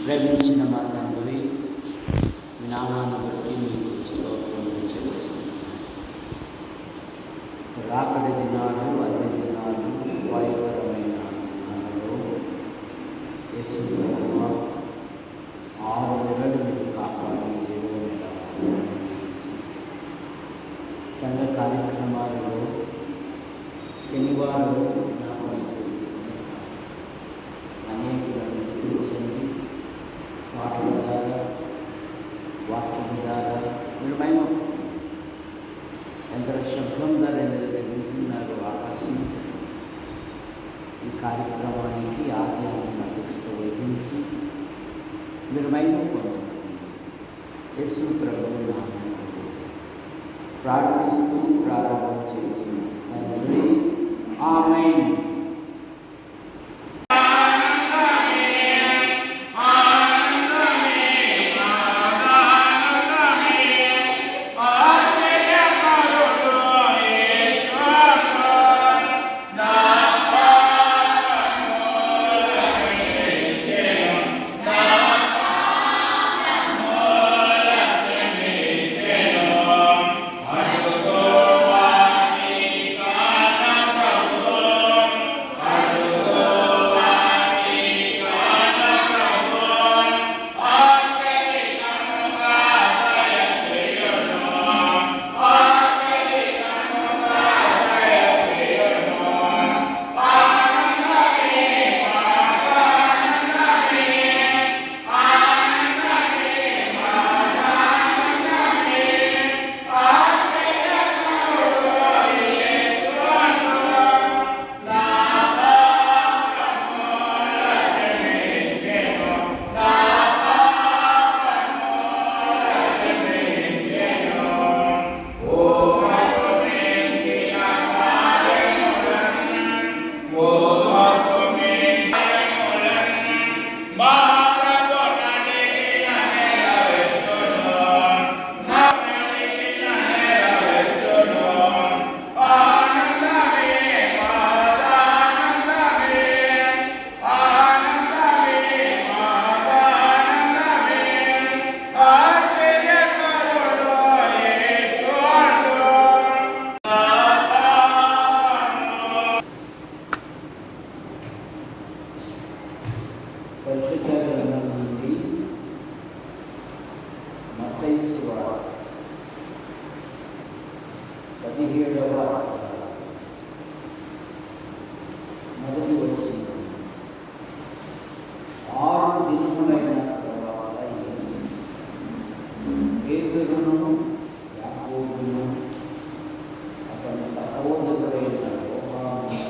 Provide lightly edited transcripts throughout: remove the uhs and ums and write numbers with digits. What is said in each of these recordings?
ప్రేమించిన మా తండ్రి, మీ నామాన్ని బట్టి మీకు స్తోత్రం చెల్లిస్తున్నాను. రాకడి దినాలు, అద్దె దినాలు, అపాయకరమైన దినాలలో యేసు ప్రభువా 6 నెలలు మీరు కాపాడి 7వ నెల సంఘ కార్యక్రమాలలో శనివారం అనేకులను పిలిచండి. వాటి ద్వారా, వాక్యం ద్వారా మీరు మేము ఎందరో శబ్దం ద్వారా ఎందరైతే వింటున్నారో ఆకర్షించండి. ఈ కార్యక్రమానికి ఆది అధ్యక్షత వహించి మీరు మేము పొందండి. యేసు ప్రభువు నామములో ప్రార్థిస్తూ ప్రారంభం చేస్తున్నాం తండ్రి, ఆమేన్. పరిశుద్ధ గ్రంథం నుండి మత్తయి సువార్త 17వ మొదటి వచనం. 6 దినములైన తరువాత యేసు పేతురును, యాకోబును, అతని సహోదరుడైన యోహానును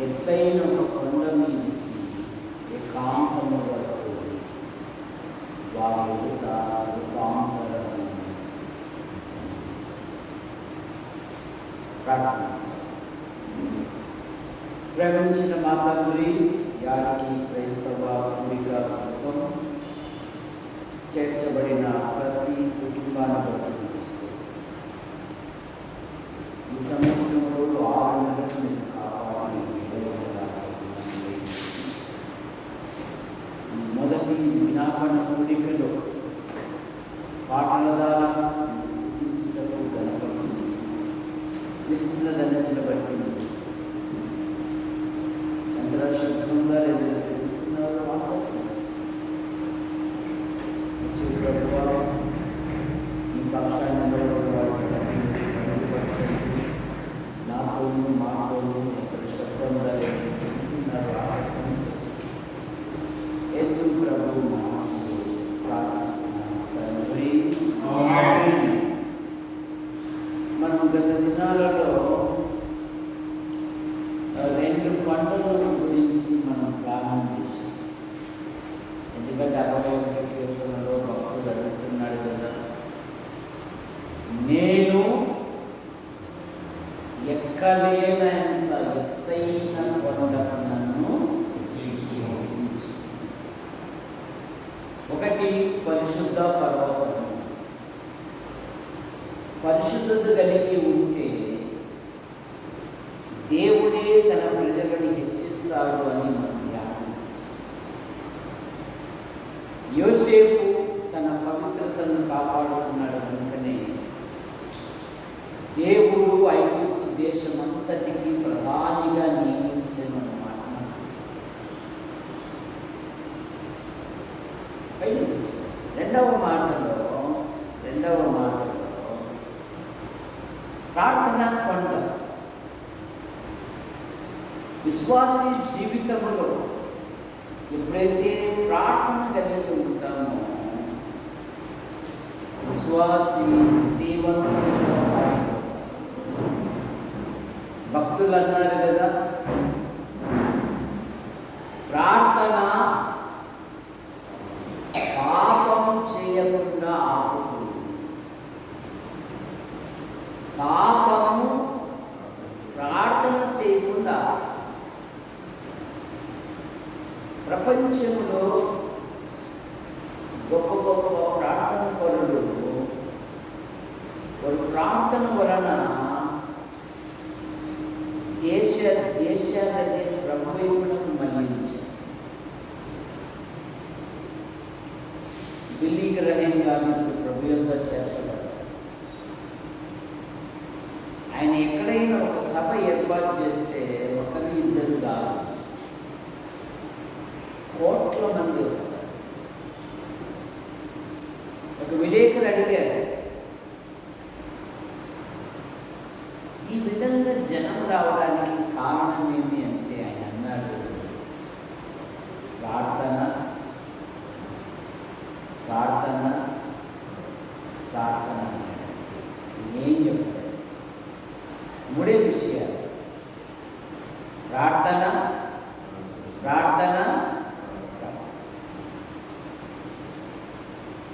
ఎత్తైన ఒక కొండ మీదకి ఏకాంతముగా వారు ప్రేమించిన మా తండ్రి, యాడికి క్రైస్తవ కుటుంబ కుటుంబం చేర్చబడిన ప్రతి కుటుంబాన్ని బట్టి ఈ సంవత్సరంలో 6 నెలలు కాపాడి మొదటి విజ్ఞాపన కూడికలో పాటల ద్వారా స్థితించుటకు గణపరుస్తుంది. పిలిచిన దండని బట్టి నడుస్తుంది. ఎందరో శబ్దంగా ఏదైనా తెలుసుకున్నారో ఆకర్షిస్తుంది. ఈ పక్షాన్ని నాతోనూ మాతోనూ ఎందరో శబ్దంగా తెలుసుకున్నారో రెండవ మాటలో ప్రార్థన కొండ. విశ్వాసీ జీవితంలో ఎప్పుడైతే ప్రార్థన కలిగి ఉంటామో విశ్వాసీ జీవనంగా సాగిపోతాం. భక్తులు అన్నారు కదా, ప్రార్థన పాపము చేయకుండా ఆపుతుంది. పాపము ప్రార్థన చేయకుండా. ప్రపంచంలో గొప్ప గొప్ప ప్రార్థన పరులు వారి ప్రార్థన వలన దేశాలనే ప్రభుత్వం మళ్లించారు. బిల్లీ గ్రహం గారు ప్రభు యొక్క చేర్చబడ్డారు. ఆయన ఎక్కడైనా ఒక సభ ఏర్పాటు చేస్తే ఒకరు ఇద్దరు కాదు, కోట్ల మంది వస్తారు. ఒక విలేకరు అడిగారు, ఈ విధంగా జనం రావడానికి కారణం ఏమి అంటే ఆయన అన్నాడు, ప్రార్థన ప్రార్థన ప్రార్థన. ఏం చెప్తారు? మూడే విషయాలు: ప్రార్థన ప్రార్థన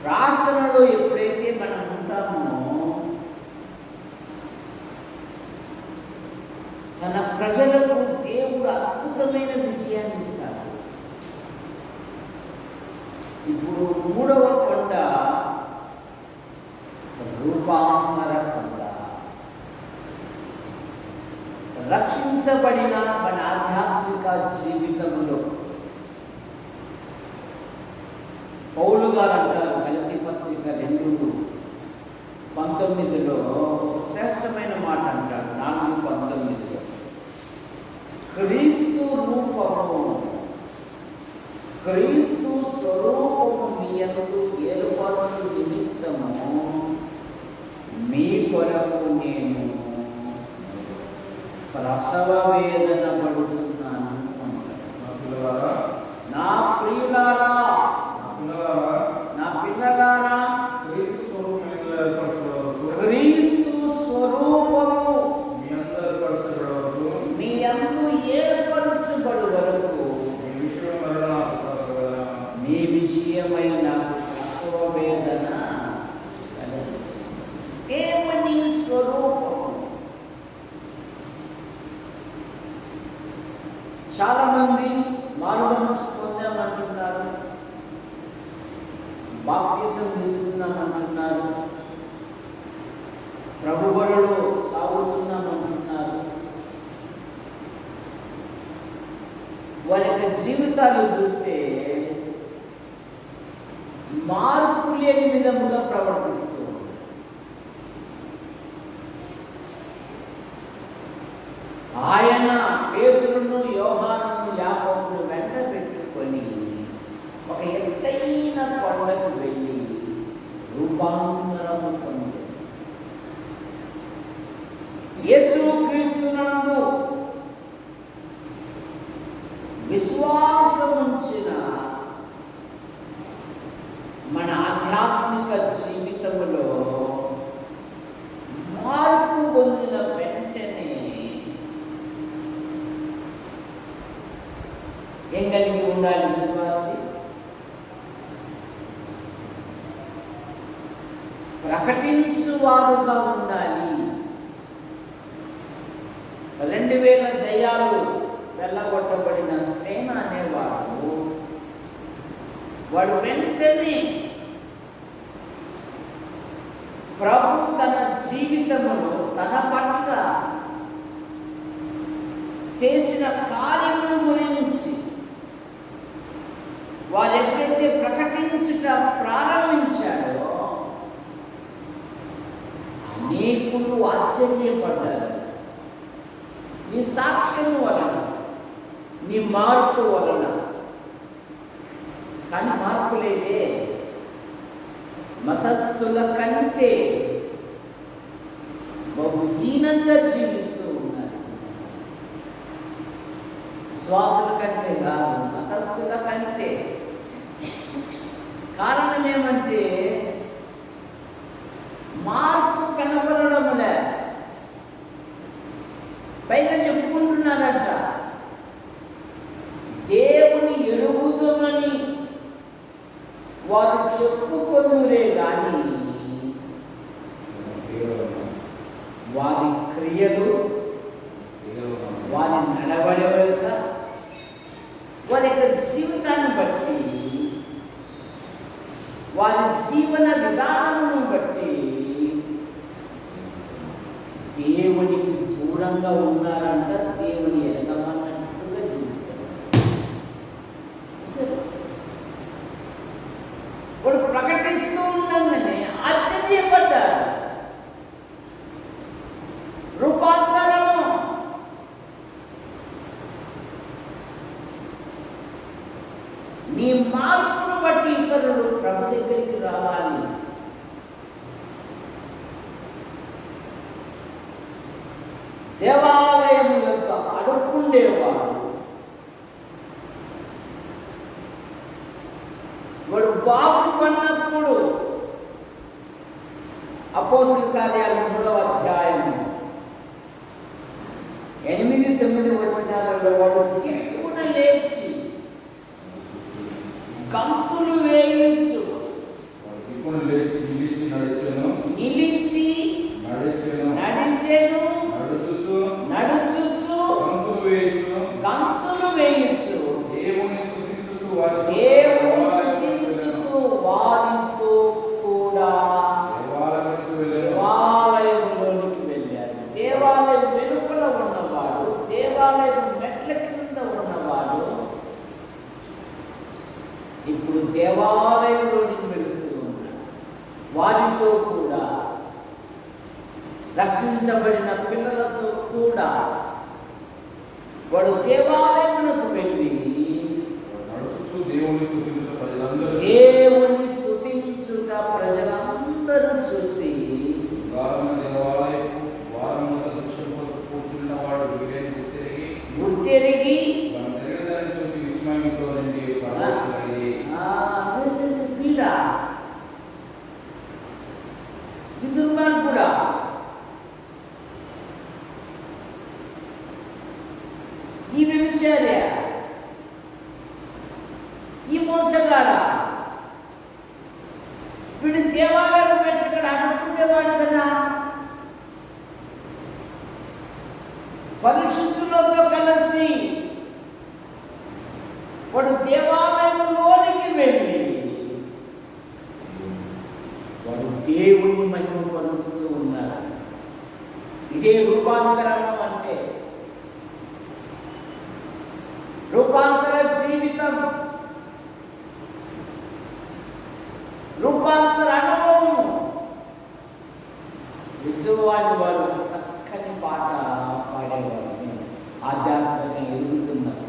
ప్రార్థనలో ఎప్పుడైతే మనం ఉంటామో తన ప్రజలకు దేవుడు అద్భుతమైన విజయాన్ని ఇస్తాడు. ఇప్పుడు మూడవ కొండ రూపాంతర కొండ. రక్షించబడిన మన ఆధ్యాత్మిక జీవితంలో పౌలు గారు అంటారు, గలతీ పత్రిక 2:19 శ్రేష్టమైన మాట అంటారు. 4:19 క్రీస్తు రూపము, క్రీస్తు స్వరూపము మీ యందు ఏర్పాటు నిమిత్తము మీ కొరకు నేను ప్రసవ వేదన పడుతున్నాను అంటారు. నా ప్రియులారా, నా పిల్లలారా, క్రీస్తు స్వరూపము మీ యందు ఏర్పరచబడు వరకు మీ విషయమై నాకు ప్రసవ వేదన కలుగుతుంది. దేవుని స్వరూపము. చాలా మంది మారు మనసు పొందామంటున్నారు, బాప్తిసం తీసుకున్నామంటున్నారు, ప్రభు బడులో సాగుతున్నామంటున్నారు. వారి యొక్క జీవితాలు చూస్తే మార్పు లేని విధముగా ప్రవర్తిస్తూ ఆయన పేతురును, యోహానును, యాకోబును వెంట పెట్టుకొని ఒక ఎత్తైన కొండకు వెళ్ళి రూపాంతరము పొందారు. యేసుక్రీస్తునందు విశ్వాసముంచిన మన ఆధ్యాత్మిక జీవితంలో మార్పు పొందిన వెంటనే ఏం కలిగి ఉండాలి? విశ్వాసి ప్రకటించువారుగా ఉండాలి. 2000 దయ్యాలు వెళ్ళగొట్టబడిన సేన అనేవాడు, వాడు వెంటనే ప్రభు తన జీవితంలో తన పట్ల చేసిన కార్యమును గురించి వారు ఎప్పుడైతే ప్రకటించుట ప్రారంభించాడో అనేకులు ఆశ్చర్యపడ్డారు. నీ సాక్ష్యం వలన, నీ మార్పు వలన కానీ మార్పు లేదే. మతస్థుల కంటే బహుహీనంగా జీవిస్తూ ఉన్నారు. విశ్వాసుల కంటే కాదు, మతస్థుల కంటే. కారణం ఏమంటే మార్పు కనబడడంలే. పైగా చెప్పుకుంటున్నారంట దేవుని ఎరుగుదమని వారు చెప్పుకొందురే కానీ వారి క్రియలు, వారి నడవడి వల్ల, వారి యొక్క జీవితాన్ని బట్టి, వారి జీవన విధానమును బట్టి దేవునికి దూరంగా ఉన్నారంట. దేవుని ఎరగమన్నట్టుగా జీవిస్తారు. వాడు ప్రకటిస్తూ ఉండగానే ఆశ్చర్యపడ్డారు. రూపాంతరము. నీ మార్పును బట్టి ఇతరులు ప్రభు దగ్గరికి రావాలి. దేవాలయం యొక్క అడుక్కుండేవాడు వాడు బాగుపడినప్పుడు అపోస్తలుల కార్యాలు 3వ అధ్యాయము 8-9 వచనాలలో వాడు దిక్కున లేచి గంతులు వేయించు, నిలిచి నడిచెను, నడుచుచు గంతులు వేయించు, దేవుని స్తుతించుచు వారితో కూడా దేవాలయంలోనికి వెళ్ళారు. దేవాలయం వెలుపల ఉన్నవాడు, దేవాలయం మెట్ల కింద ఉన్నవాడు ఇప్పుడు దేవాలయంలోనికి వెళుతూ ఉన్నాడు. వారితో కూడా, రక్షించబడిన పిల్లలతో కూడా వాడు దేవాలయమునకు వెళ్ళి దేవుని స్తుతించుట ప్రజలందరూ చూసి గుర్తెరిగి వీడా ఈ దుర్మార్గుడా, ఈ వ్యభిచార్య, ఈ మోసగాడ, వీడు దేవాలయం పెట్టక్కడ అడుక్కుండేవాడు కదా, పరిశుద్ధులతో కలిసి వాడు దేవాలయంలోనికి వెళ్ళి వాడు దేవుని మహిమపరుస్తూ ఉన్నాడు. ఇదే రూపాంతరం అంటే. రూపాంతర జీవితం, రూపాంతర అనుభవం. విసువాడి వారు చక్కని పాట పాడేవారు. ఆధ్యాత్మికంగా ఎదుగుతున్నారు.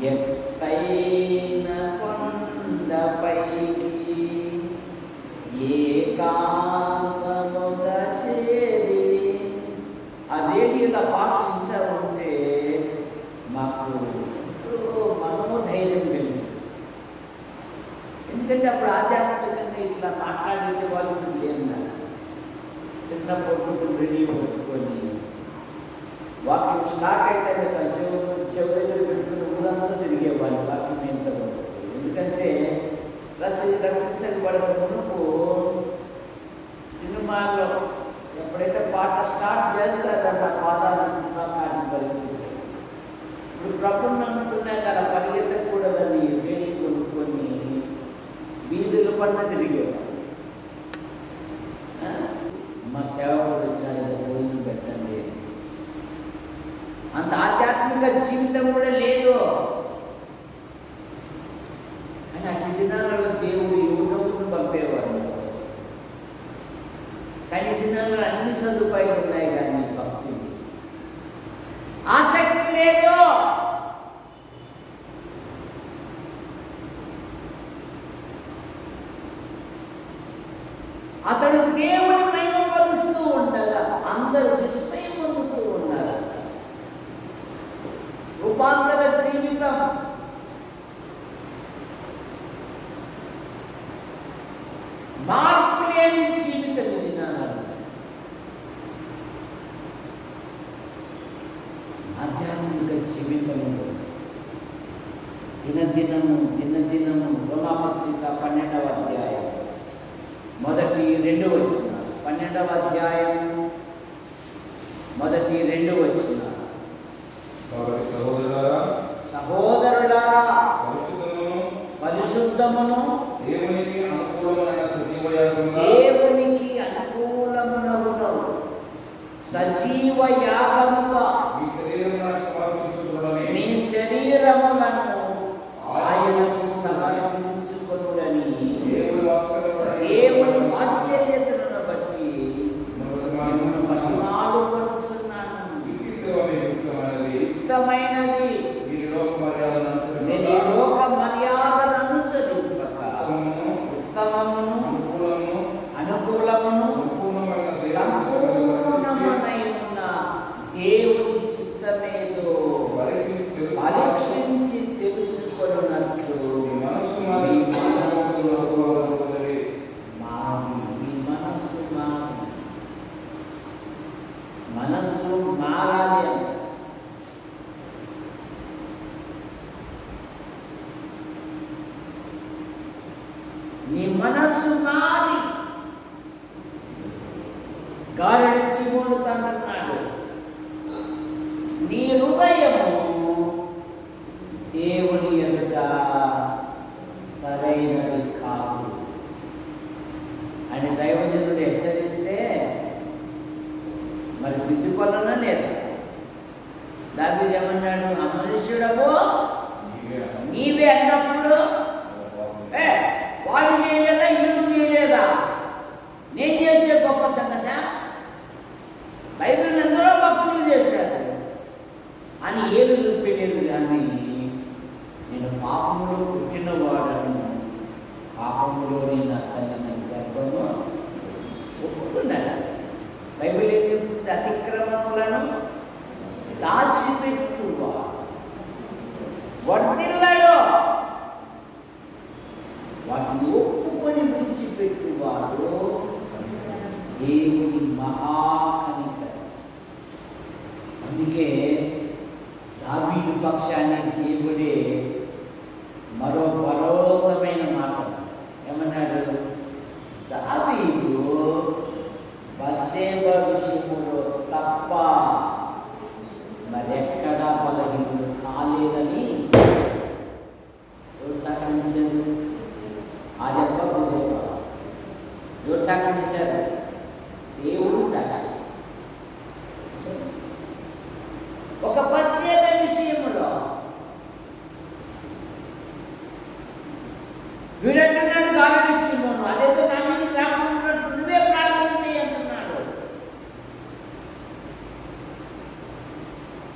ఎత్తైన కొండపైకి ఏకాంతముగా చేరి, ఆ రేడియోలో పాట వింటూ ఉంటే మాకు ఎంతో మనోధైర్యం కలిగింది. ఎందుకంటే అప్పుడు ఆధ్యాత్మికంగా ఇట్లా మాట్లాడేసే వాళ్ళు లేన్నారు. చిన్న పొట్టు రేడియో పెట్టుకొని వాక్యం స్టార్ట్ అయితే చెవులు పెట్టుకుని ఊరంతా తిరిగేవాళ్ళు వాక్యం ఎంత. ఎందుకంటే రక్షించబడిన మునుపు సినిమాల్లో ఎప్పుడైతే పాట స్టార్ట్ చేస్తారో పాదాలు సినిమా కానీ పరిగెత్తుతాయి. ఇప్పుడు ప్రభుత్వం నమ్ముకున్నా కదా పరిగెత్తకూడదని వేడి కొనుక్కొని వీధుల పడిన తిరిగేవాళ్ళు. మా సేవకుడు వచ్చారు, భోజనం పెట్టండి. అంత ఆధ్యాత్మిక జీవితం కూడా లేదు. కానీ అన్ని దినాలలో దేవుడు యువకులను పంపేవాడు. కానీ దినాల్లో అన్ని సదుపాయాలు ఉన్నాయి, కానీ భక్తి ఆసక్తి లేదు. అతడు దేవుని మహిమపరుస్తూ ఉండగా అందరూ విస్మయం పొందుతూ ఉన్నారు. రూపాంతర జీవితం, మార్పు లేని జీవితం విధానం. ఆధ్యాత్మిక జీవితంలో దినదినము రోమాపత్రిక 12వ అధ్యాయం మొదటి 2 వచనాలు. 12వ అధ్యాయం మొదటి 2 వచనాలు. సహోదరులారా పరిశుద్ధమును దేవునికి అనుకూలమునగును సజీవ యాగముగా మీ శరీరములను ఆయనకు సమర్పించుకొనుడని దేవుని వాత్సల్యతను బట్టి బతిమాలుకొనుచున్నాను. యుక్తమైనది మీరు లోక మర్యాదను అనుసరింపక ఉత్తమమును అనుకూలమును సంపూర్ణమైన దేవుని చిత్తమేదో పరీక్షించి తెలుసుకొనున్నట్లు మనస్సు మారాలి. నీ మనస్సు మారి గారెడి సీమోను తంటున్నాడు, నీ హృదయము దేవుని ఎదుట సరైనది కాదు అని దైవజనుడు హెచ్చరిస్తే మరి దిద్దుకొననా లేదా? దావీదు ఏమన్నాడు? ఆ మనుష్యుడవు నీవే అన్నప్పుడు వాడు చేయలేదా, ఇల్లు చేయలేదా, నేను చేస్తే గొప్ప సంగత, బైబిల్ ఎందరో భక్తులు చేశారు అని ఏది చూపించలేదు. కానీ నేను పాపములో పుట్టినవాడను, పాపములోని నా తల్లి గర్భము ఒప్పుకున్నాడు. బైబిల్ ఏం చెప్తుంది? అతిక్రమములను దాచిపెట్టువాడు వర్తిల్లడు, వాటిని ఒప్పుకొని విడిచిపెట్టువాడు దేవుని మహాకనికరం. అందుకే దావీదు పక్షాన్ని దేవుడే మరో భరోసమైన మాట ఏమన్నాడు? దావీదు బత్షెబ విషయములో తప్ప మరెక్కడా బలహీనుడు కాలేదని ఎవరు సాక్ష్యం ఇచ్చారు? ఆదెబ్బ బుధేవ ఎవరు సాక్ష్యం ఇచ్చారు? దేవుడు సాక్ష్యం. ఒక బత్షెబ విషయములో వీడంటున్నాడు గారెడి సీమోను, అదేదో నా మీద రాకుండా నువ్వే ప్రార్థన చేయంటున్నాడు.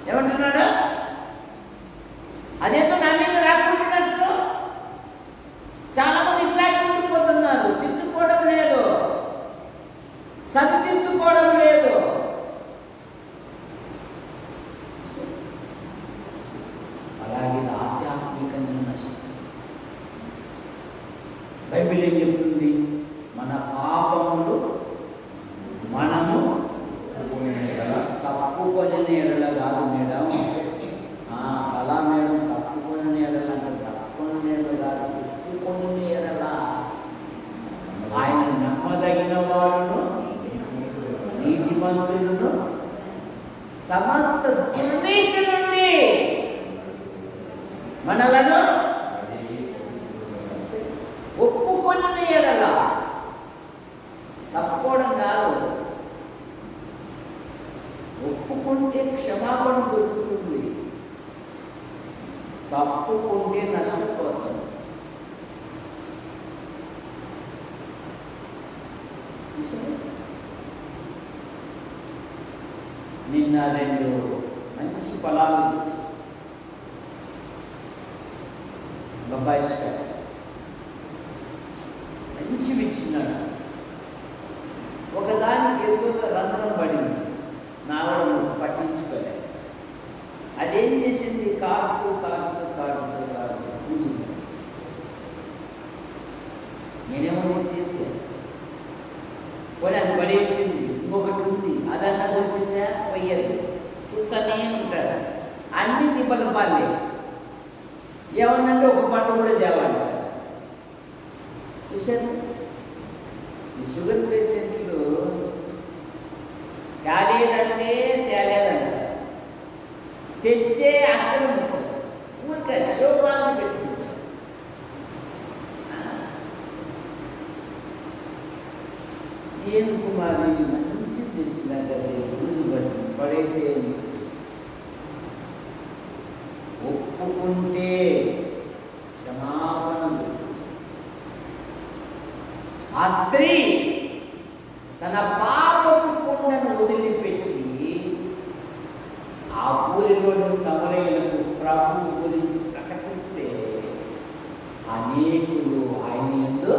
ఏమంటున్నాడు? అదేదో నా మీద రాకుంటున్నట్లు చాలా మంది ఇట్లాగే ఉండిపోతున్నారు, దిద్దుకోవడం లేదు, సరిదిద్దుకోవడం లేదు. అలాగే ఆధ్యాత్మికంగా నష్టం. బైబిల్ ఏం చెప్తుంది? మన పాపములు మనము తప్పుకొని ఎడల కాదు మేడం, అలా మేడం తప్పుకొని ఎడల అంటే తప్పుకొని ఎడల కాదు, తప్పుకొని ఎడల. ఆయన నమ్మదగిన వాడును నీతిమంతులను సమస్త దుర్నీతి నుండి మనలను ఒప్పుకొని ఎడల. తప్పుకోవడం కాదు, ఒప్పుకుంటే క్షమాపణ దొరుకుతుంది, తప్పుకుంటే నష్టపోతాం. నిన్న 2 మంచి ఫలాలు బొబ్బాయి మంచివి ఇచ్చినాడు. ఒకదానికి ఎదురుగా రంధ్రం పడింది, నావడం పట్టించుకోలేదు. అదేం చేసింది? కారుతూ కారుతూ కారుతూ కారుతూ కూర్చుంది. నేనేమో చేశాను, పోనీ అది పడేసింది. ఇంకొకటి ఉంది, అదన్నా పోసిందా? పోయేది. చూస్తూనే ఉంటారు. అన్ని దిబ్బలు పాలే. ఏమన్నంటే ఒక పండు కూడా తేవాలి. చూశారు, ఈ షుగర్ పేషెంట్లు తేలేదంటే తేలేదంట, తెచ్చే అసలు ఊరికే శోభాన్ని పెట్టుకుంటారు. ఎందుకు మరి మంచి తెచ్చినాక రోజు బట్టి పడేసేది. ఒప్పుకుంటే క్షమాపణ. ఆ స్త్రీ తన పాపపు కొండను వదిలిపెట్టి ఆ ఊరిలోని సమరయులకు ప్రభువు గురించి ప్రకటిస్తే అనేకులు ఆయన యందు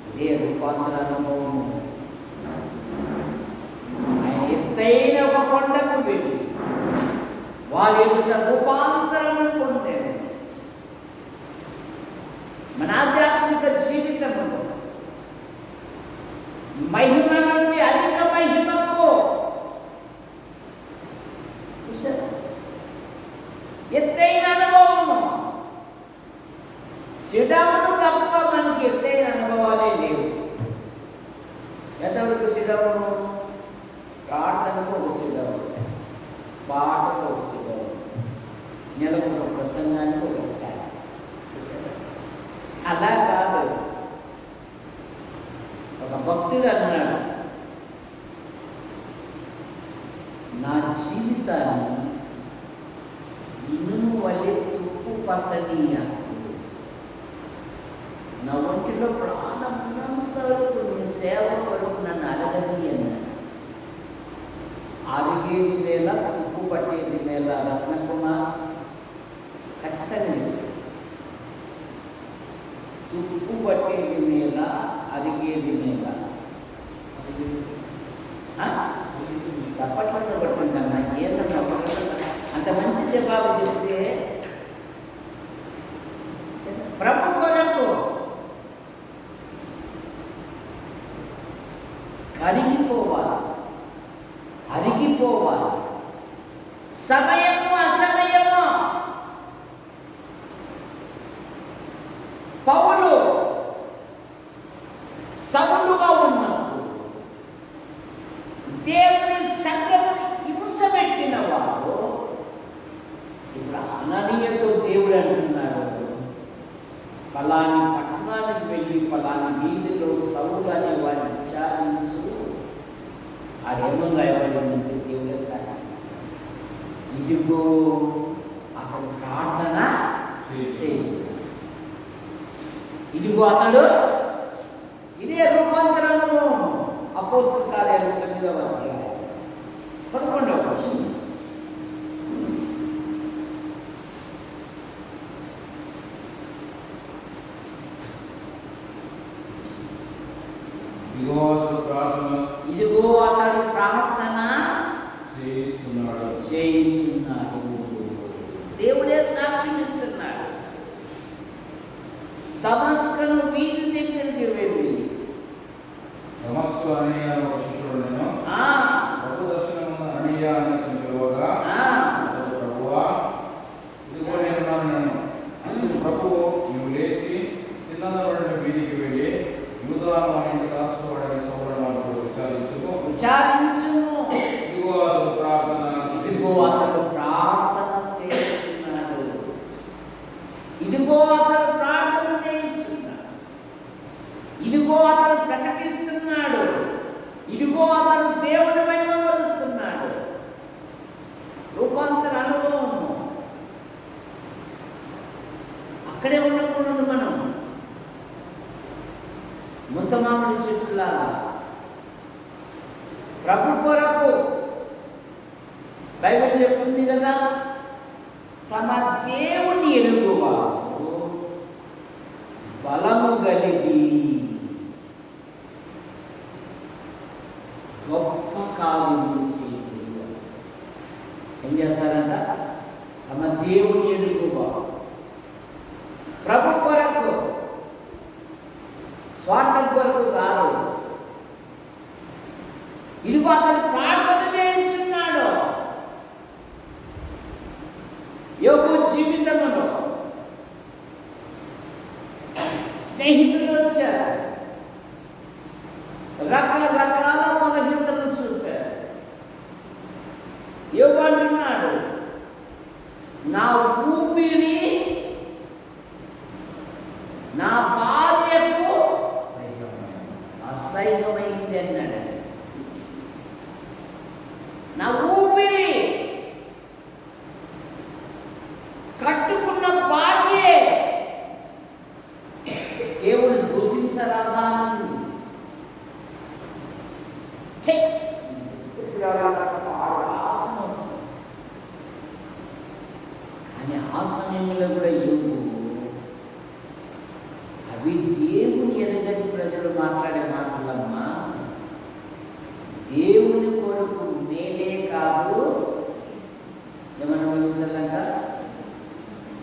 ఇదే రూపాంతర అనుభవము. ఆయన ఎత్తైన ఒక కొండకు వెళ్ళి వారి ఎదుట రూపాంతరం పొందారు. మన ఆధ్యాత్మిక జీవితంలో మహిమ నుండి అధిక మహిమకు ఎత్తైన అనుభవము. శిడమును తప్ప మనకి ఎత్తైన అనుభవాలే లేవు. ఎంతవరకు శిడమును? ప్రార్థనకు ఒక శిడము, పాటకు ఒక శిడము, నెలకు ఒక ప్రసంగానికి ఒక స్థాయి. అలా కాదు. ఒక భక్తుడు అన్నాడు, నా జీవితాన్ని ఇనుము వల్లే తుప్పు పట్టనీయ, నా ఒంటిలో ప్రాణం ఉన్నంత వరకు నీ సేవ వరకు నన్ను అడగని అన్నాడు. అరిగేది మేళ, తుప్పు పట్టేది మేళ. రత్నకుమార్ ఖచ్చితంగా తుప్పు పట్టేది మేళ, అరిగేది మేళ. తప్పట్లో పట్టుకుంటాను. ఏదన్నా అంత మంచి జవాబు చెప్తే ప్రభు కొరకు కరిగిపోవాలి, అరిగిపోవాలి. సమయము అసమయము. పౌలు సౌలుగా ఉన్నప్పుడు దేవుని సంఘం హింసపెట్టిన వాడు ఇప్పుడు అననీయతో దేవుడు అంటున్నాడు, పలాని పట్టణానికి వెళ్ళి పలాని వీధిలో సౌలు అనే వాడిని విచారించు. అదేమన్నా ఎవరంటే దేవుడే సాక్షిస్తాడు. ఇదిగో అతడు ప్రార్థన చేయించాడు. ఇదిగో అతడు, ఇదే రూపాంతరము. అపోస్తల కార్యాలు 9వ అధ్యాయం 11వ వచనం. ఇదిగో అతడు ప్రార్థన చేయించున్నాడు. దేవుడే సాక్ష్యం ఇస్తున్నాడు. దమస్కను వీధి దగ్గరికి వెళ్ళి, దమస్కు అననీయ అనే ఒక శిష్యుడు నేను ప్రభు దర్శనమున అననీయ అని పిలువగా, అతడు ప్రభువా ఇదిగో నేనున్నాను. అందుకు ప్రభువు, నువ్వు లేచి తిన్నదవడిన వీధికి వెళ్ళి యూదా అనే ఇంటి కాసుకోవడానికి సౌకర్యాలకు విచారించు. ఇదిగో అతడు ప్రార్థన చేస్తున్నాడు. ఇదిగో అతడు ప్రార్థన చేయించున్నాడు. ఇదిగో అతడు ప్రకటిస్తున్నాడు. ఇదిగో అతడు దేవుని మహిమపరుస్తున్నాడు. రూపాంతర అనుభవం. అక్కడే ఉండకూడదు. మనం ముంతమామిడి చెట్టులాగా ప్రభు కొరకు బైబిల్ చెప్తుంది కదా, తమ దేవుని ఎరుగువారు బలము కలిగి స్వార్థం కొరకు కాదు. ఇదిగో అతను ప్రార్థన చేస్తున్నాడు. యోబు జీవితంలో స్నేహితులు వచ్చారు, రకరకాల బలహీనతలు చూపారు. యోబు అంటున్నాడు, నా ఊపిరి నా భార్యకు అసహ్యమైంది అన్నాడు. నా ఊపిరి కట్టుకున్న భార్యే దేవుడు దూషించరాదా అని ఆసనం వస్తుంది. కానీ ఆ సమయంలో కూడా యోబు అవి దేవుని ఎరగని ప్రజలు మాట్లాడే మాటలమ్మా. దేవుని కొరకు మేలే కాదు, ఏమన్నా ఊహించాలంట,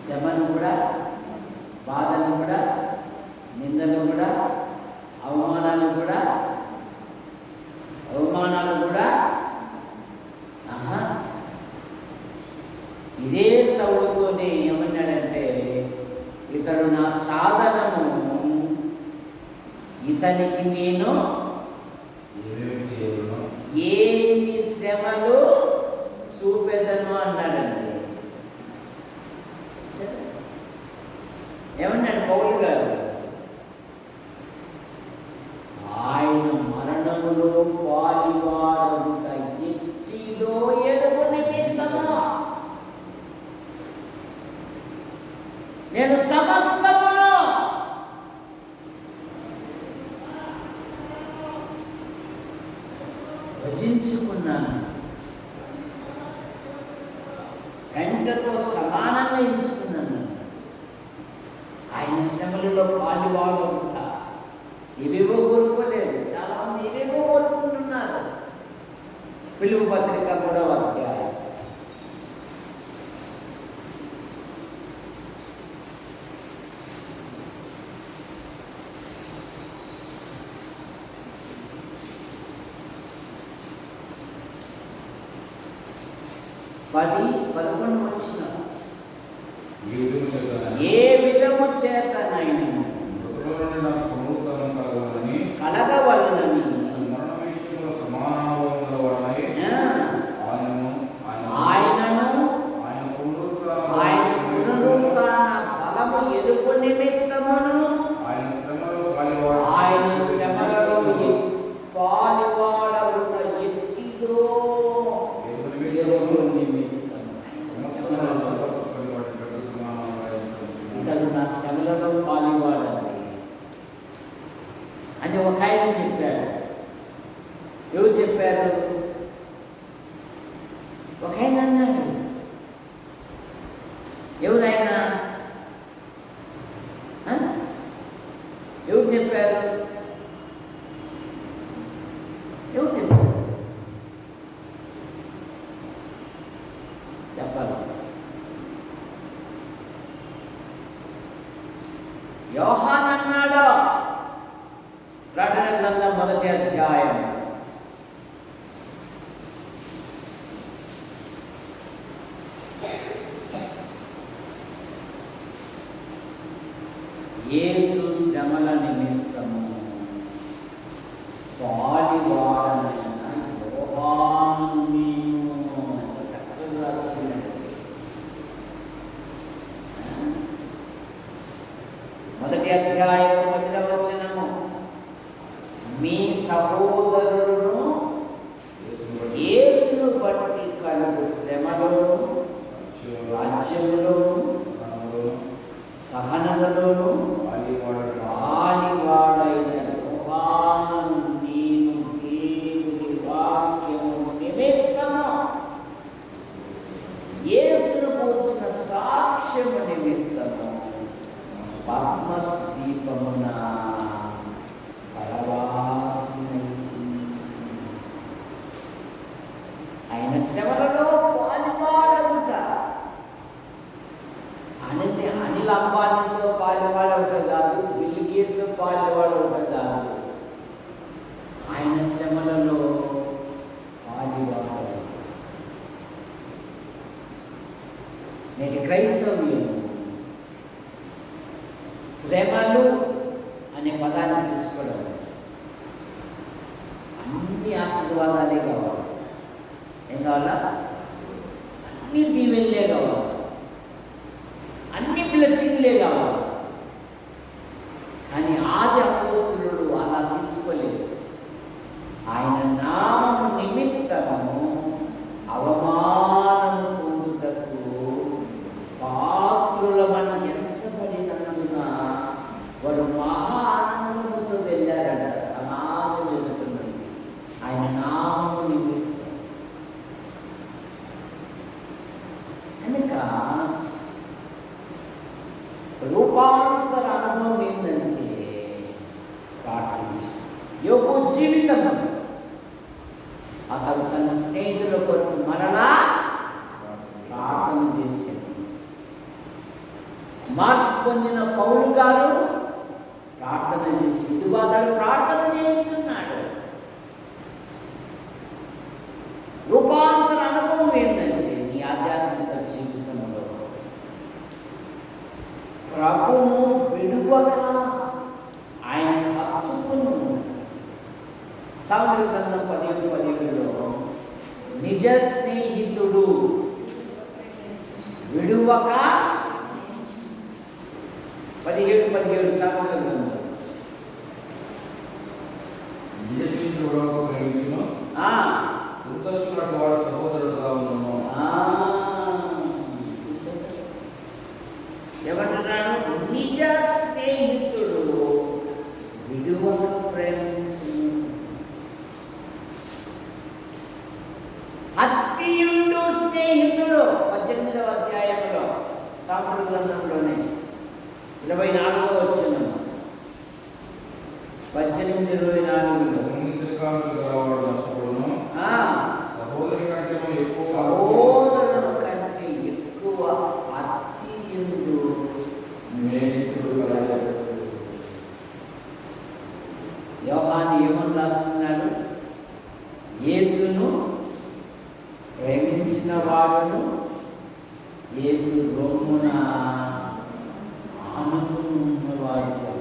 శ్రమను కూడా, బాధను కూడా, నిందలు కూడా, అవమానాలు కూడా ఇదే సౌలుతోనే ఏమన్నాడంటే, ఇతడు నా సాధనము, ఇతనికి నేను ఏమి శ్రమలు చూపెదను అన్నాడండి. ఏమన్నాడు పౌలు గారు? ఆయన మరణములో పాలివాడవుట ఎట్టిదో ఎరుగు నిమిత్తము నేను సమస్తమును భజించుకున్నాను. గంటతో సమానంగా ఎంచుకున్నాను. ఆయన శ్రమలలో పాలివాడు ఉంటా. ఇవేవో కోరుకోలేదు, చాలా మంది ఇవేవో కోరుకుంటున్నారు. పిలుపు పత్రిక 3వ అధ్యాయం. పది 11 వచ్చిన ఏ విధము చేతనైనా కలగవలనని ఆయనను ఆయన పునరుత్థాన బలము ఎరుగు నిమిత్తమును ఆయన శ్రమలలో పాలువాడవుట ఎట్టిదో ఎరుగు నిమిత్తము. ఇతడు నా శ్రమలలో పాలువాడండి అని ఒక ఆయన చెప్పాడు. ఎవరు చెప్పారు? ఒక ఆయన అన్నాడు. ఎవరైనా ఎవరు చెప్పారు? ఎవరు చెప్పారు? చెప్పాలి. యోహాను అన్నాడు. ప్రకటన గ్రంథం 1వ అధ్యాయం. యేసు శ్రమల నిమిత్తము పాలివాడనైన యోహాను చక్కగా రాస్తున్నాడు. 1వ అధ్యాయం 1వ వచనము, మీ సహోదరులను యేసును బట్టి కలుగు శ్రమలను, రాజ్యములను, సహనములను పాలివాడైన యోహానును నేను దేవుని వాక్యము నిమిత్తము, యేసును గూర్చిన సాక్ష్యము నిమిత్తము పద్మస్ దీపమున ఆయన శ్రమలలో పాలువాడవుట. అనిల్ అంబానీతో పాలువాడవుట కాదు, బిల్ పాలివాడు కాదు, ఆయన శ్రమలలో పాలివాడు. నేటి క్రైస్తవ్యం శ్రమలు అనే పదాన్ని తీసుకోవడం, అన్ని ఆశీర్వాదాలే కావాలి. ఏం కావాలా? అన్ని దీవెనలే కావాలి, అన్ని బ్లెస్సింగ్లే కావాలి. కానీ ఆది అపోస్తలుడు అలా తీసుకోలేదు. ఆయన నామము నిమిత్తము అవమానము పొందుటకు పాత్రులమని ఎంచబడినందున వారు మహా ఆనందముతో వెళ్ళారట. సమాజం వెళుతున్నది ఆయన నామము నిమిత్తం. కనుక రూపాంతర అనుభవం ఏంటంటే ప్రార్థించి యోగు జీవితం అతను తన స్నేహితుల కొరకు మరలా ప్రార్థన చేశాడు. మార్పు పొందిన పౌలు గారు ప్రార్థన చేసి ఇదిగో అతడు ప్రార్థన చేస్తున్నాడు. రూపాంతర అనుభవం ఏంటంటే నీ ఆధ్యాత్మిక జీవితంలో ప్రభువు విడువక ఆయన హక్కును. సామెతల గ్రంథం 17:17లో నిజ స్నేహితుడు విడువక 17:17 సామెతల గ్రంథం. నిజ స్నేహితుడు విడువక ప్రేమించును, ఉత్తస్తున్నట్టు వాడు సహోదరుడుగా ఉన్నను. ఏమంటున్నాడు? నిజ స్నేహితుడు విడువక ప్రేమించును. అత్యుండు స్నేహితుడు 18వ అధ్యాయంలో సామెతల గ్రంథంలోనే 24వ వచనం 18:24 సహోదరుని కంటే ఎక్కువ అత్యుండు స్నేహితుడు. యోహాను ఏమని రాస్తున్నాడు? యేసును ప్రేమించిన వాడును యేసు రొమ్మున ఆనుకున్నవాడు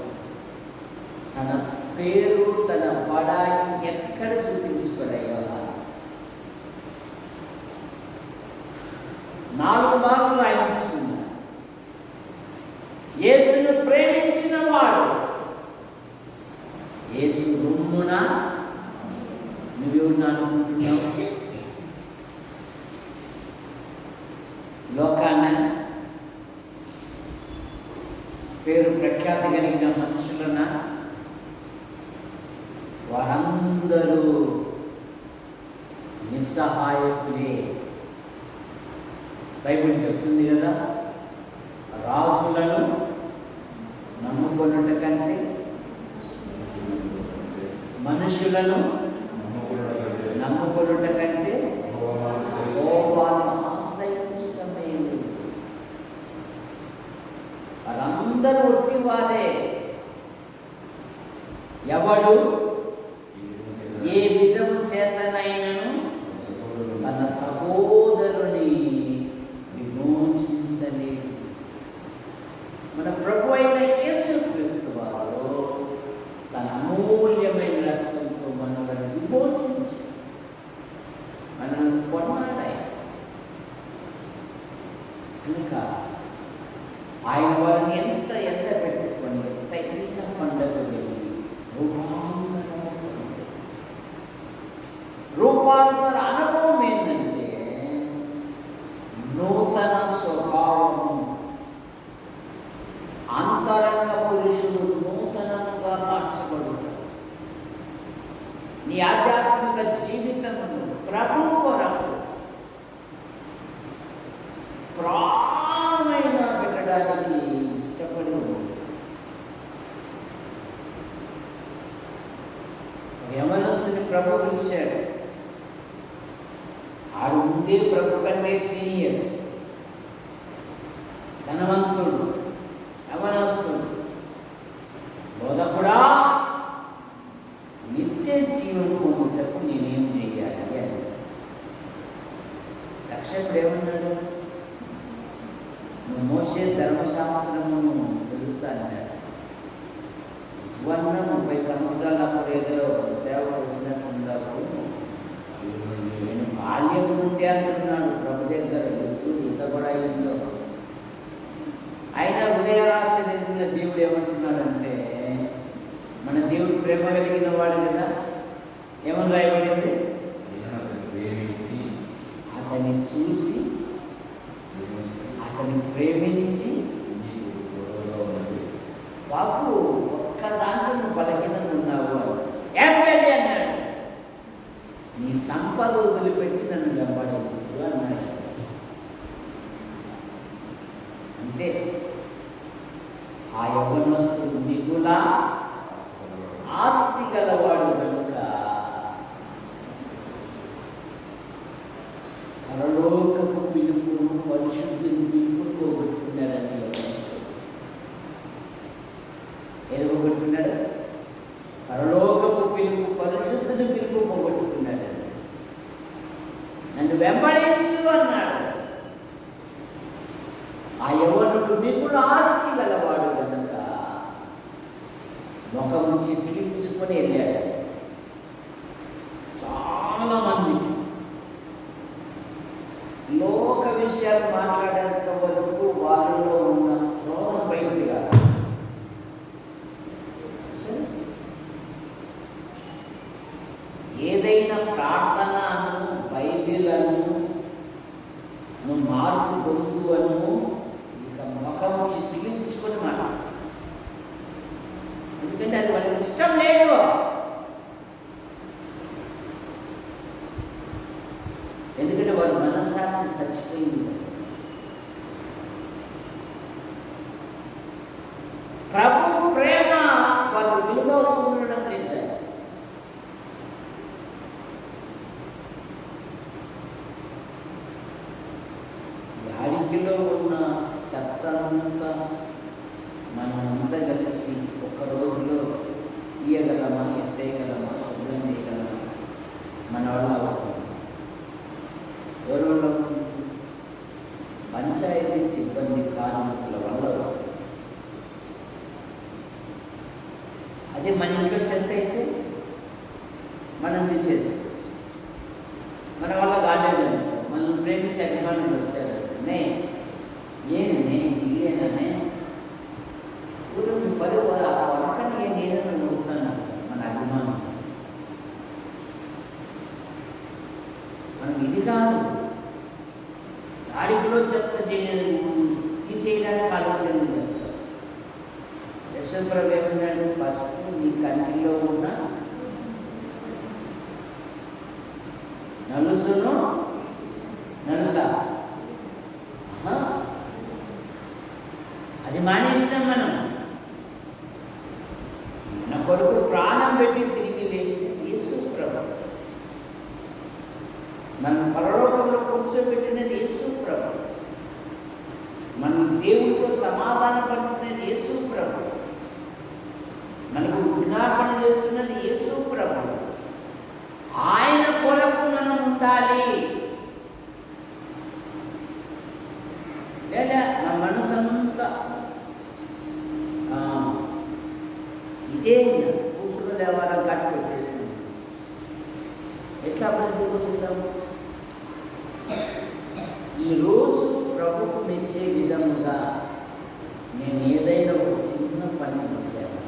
తన పేరు తన బడాయి ఎక్కడ చూపించుకోలేయో 4 మార్లు రాయించుకున్నాడు. యేసును ప్రేమించిన వాడు యేసు రొమ్మున. నువ్వెవరిని అనుకుంటున్నావు? లోకాన పేరు ప్రఖ్యాతి కలిగిన మనుషులన వారందరూ నిస్సహాయకులే. బైబిల్ చెప్తుంది కదా, రాజులను నమ్ముకొనుట కంటే మనుషులను నమ్ముకొనుట కంటే యెహోవాను ఆశ్రయించుటమేలు. వాళ్ళందరూ ఒట్టివారే. ఎవడు ఏ విధము చేతనైనను తన సహోదరుని విమోచించలేదు. మన ప్రభు అయిన యేసుక్రీస్తు వారు తన అమూల్యమైన రక్తంతో మనల్ని విమోచించి మనల్ని కొన్నాడాయి. కనుక ఆయన వారిని ఎంత పెట్టుకొని ఎంతైన పండుగ వెళ్ళి రూపాంతర అనుభవం ఏంటంటే నూతన స్వభావము. అంతరంగ పురుషుడు నూతనంగా మార్చబడుతాడు. నీ ఆధ్యాత్మిక జీవితమును ప్రభు కొరకు ప్రాణమైన పెట్టడానికి ఇష్టపడి యవనస్తుని ప్రభు పిలిచాడు. ఆడు ముందే ప్రభు కంటే సీనియర్, ధనవంతుడు, యవనస్తుడు, శాస్త్రమును తెలుసా అన్నాడు. 30 సంవత్సరాలప్పుడు ఏదో సేవ వచ్చినట్టున్నప్పుడు నేను బాల్యం నుండి అంటున్నాడు ప్రభు దగ్గర. చూడు ఇంత కూడా అయిందో. అయినా హృదయరాశ నిండిన దేవుడు ఏమంటున్నాడంటే, మన దేవుడు ప్రేమ కలిగిన వాడు కదా. ఏమని రాయబడింది? అతన్ని చూసి అతన్ని ప్రేమించి, బాబు ఒక్క దాంట్లో నువ్వు బలహీనంగా ఉన్నావు ఏమిటి అన్నాడు. నీ సంపద వదిలిపెట్టి నన్ను వెంబడించు అన్నాడు. అంటే ఆ యవ్వనస్తుడు మిగుల ఆస్తి గలవాడు కనుక పరలోకపు పిలుపును పరిశుద్ధుని పిలుపును పోగొట్టుకున్నాడని ఏదో పోగొట్టుకున్నాడు. పరలోకపు పిలుపు పరిశుద్ధుని పిలుపు పోగొట్టుకున్నాడని. నన్ను వెంబడించు అన్నాడు. ఆ యవ్వనుడు మిగులు ఆస్తి గలవాడు కనుక ముఖం చిట్లించుకొని వెళ్ళాడు. చాలా మందికి లోక విషయాలు మాట్లాడేంత వరకు వాళ్ళలో ఉన్న క్రోధం బయటికి రాదు. ఏదైనా ప్రార్థనను బైబిలను నువ్వు మార్పు పొందు అను ఇక ముఖం చిట్లించుకొని మాట్లాడు. ఎందుకంటే అది వాళ్ళకి ఇష్టం లేదు. ఎందుకంటే వారి మనస్సాక్షి చచ్చిపోయింది. ప్రభు ప్రేమ వాళ్ళు విలువ చూడడం లేదు. గాడిలో ఉన్న చెత్తంతా మనమంతా కలిసి ఒక్క రోజులో తీయగలమా, ఎత్తేయగలమా, శుభ్రం చేయగలమా? మన వల్ల అవుతుంది. ఎవరి పంచాయతీ సిబ్బంది కార్మికుల వల్ల అవుతుంది. అదే మన ఇంట్లో చెత్త అయితే మనం తీసేసుకోవచ్చు. మన వల్ల కాలేదని మనల్ని ప్రేమించే అభిమానులు వచ్చారు. ఏనే ఇల్లేననే పరి పక్కన నేను చూస్తాను. మన అభిమానం మనం ఇది కాదు. గాడిలో చెత్త తీసేయడానికి ఆలోచన లేదు. యశ్వ్రభు ఏమన్నాడు? ఫస్ట్ నీ కంటిలో ఉన్న నలుసును నలుసా అది మానేసినాం మనం. మన కొడుకు ప్రాణం పెట్టి తిరిగి లేచిన యేసు ప్రభు, మన పరలోకంలో కూర్చోబెట్టినది యేసు ప్రభు, మన దేవుడితో సమాధానపరిచినది యేసు ప్రభు, మనకు విజ్ఞాపన చేస్తున్నది యేసు ప్రభు. ఆయన కొరకు మనం ఉండాలి. లేదా నా మనసంతా ఇదే కూసులు లేవాలా గట్టి వచ్చేసింది. ఎట్లా బ్రతుకుతుందాము? ఈరోజు ప్రభుకు మెచ్చే విధముగా నేను ఏదైనా ఒక చిన్న పని చేశాను,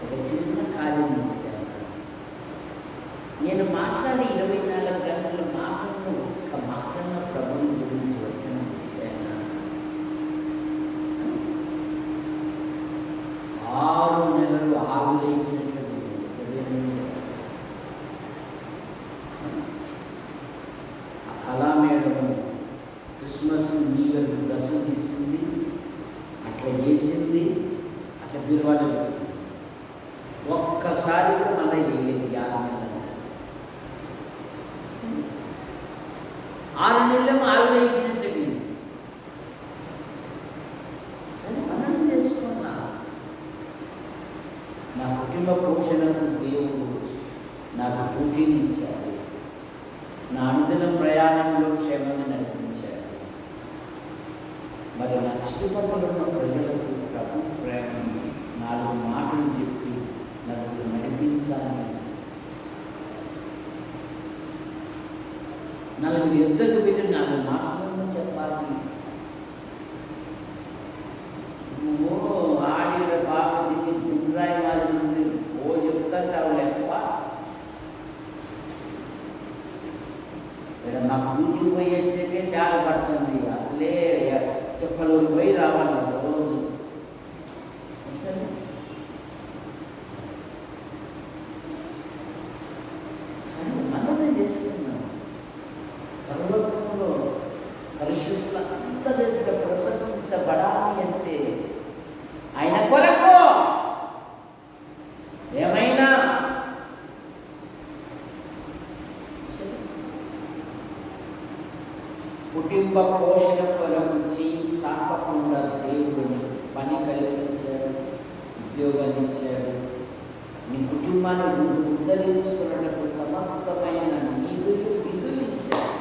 ఒక చిన్న కార్యం చేశాను. నేను మాట్లాడే 24 గంటల మాటలను ఒక్క మాటన్న ప్రభుని గురించి వచ్చిన చెప్పాను. 6 నెలలు ఆగులేపినటువంటి కళామేడము క్రిస్మస్ న్యూఇయర్ డ్రెస్సులు తీసింది, అట్లా చేసింది, అట్లా బీరువాళ్ళు పెట్టింది. ఒక్కసారి కూడా మళ్ళీ చేయలేదు. 6 నెలలు ఆగులేపినట్లే పోయింది. సరే మనం చేసుకున్నా. నా కుటుంబ పోషణకు దేవుడు నాకు డ్యూటీని ఇచ్చాడు. నా అనుదిన ప్రయాణంలో క్షేమంగా నడిపించాడు. మరి నా చుట్టుపక్కల ఉన్న ప్రజలకు ప్రభు ప్రేమను 4 మాటలు చెప్పి నలుగురు నడిపించాలని, 4 ఎద్దకు వెళ్ళి 4 మాటలను చెప్పాలి. నువ్వు ఆడిన బాగా దిగి దుర్రాయి వారి నుండి చెప్తావు లేక ఇక్కడ మాకు డ్యూటీ పోయి వచ్చేకే చాలా పడుతుంది. అసలే చెప్పలూరు పోయి రావాలి రోజు. మనమే చేస్తున్నాం. పర్వతంలో పరిశుద్ధుల అంత దగ్గర ప్రశంసించబడాలి అంటే ఆయన కొరకు ఏమైనా కుటుంబ పోషణ కొరకు సాపకుండా దేవుడిని పని కల్పించాడు, ఉద్యోగాన్ని ఇచ్చాడు. నీ కుటుంబాన్ని ఉద్ధరించుకున్నట్టు సమస్తమైన విధులు ఇచ్చాడు.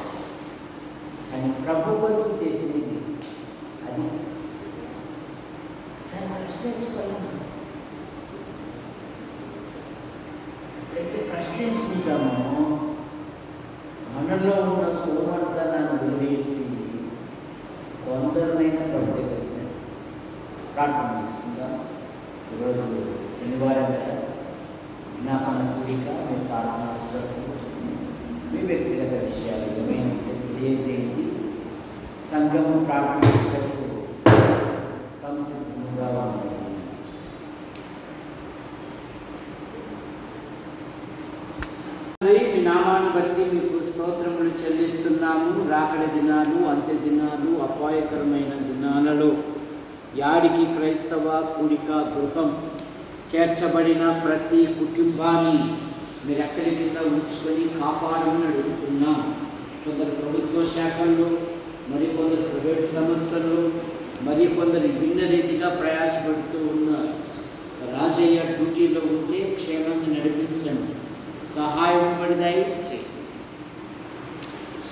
అని ప్రభు కొరకు చేసింది అది. సరే ప్రశ్నించుకోవాలి. ఎప్పుడైతే ప్రశ్నించుకుంటామో మనలో ఉన్న సోమర్థనాన్ని వదిలేసి కొందరినైనా పడితే ప్రార్థన చేసుకుందాం. ఈరోజు శనివారం కదా, జ్ఞాపన కూడిక. మీరు ప్రార్థన చేస్తారు. మీ వ్యక్తిగత విషయాలు ఏమైనా తెలియజేయండి. సంఘము ప్రార్థించటకు సంసిద్ధంగా ఉంది. మీ నామాన్ని బట్టి మీకు స్తోత్రములు చెల్లిస్తున్నాము. రాకడ దినాలు, అంత్య దినాలు, అపాయకరమైన దినాలలో యాడికి క్రైస్తవ కూడిక గృహం చేర్చబడిన ప్రతి కుటుంబాన్ని మీరు ఎక్కడి కింద ఉంచుకొని కాపాడమని అడుగుతున్నాం. కొందరు ప్రభుత్వ శాఖల్లో, మరి కొందరు ప్రైవేట్ సంస్థల్లో, మరి కొందరు భిన్న రీతిగా ప్రయాసపడుతూ ఉన్న రాజయ్య డ్యూటీలో ఉంటే క్షేమంగా నడిపించండి, సహాయం పడిదాయి.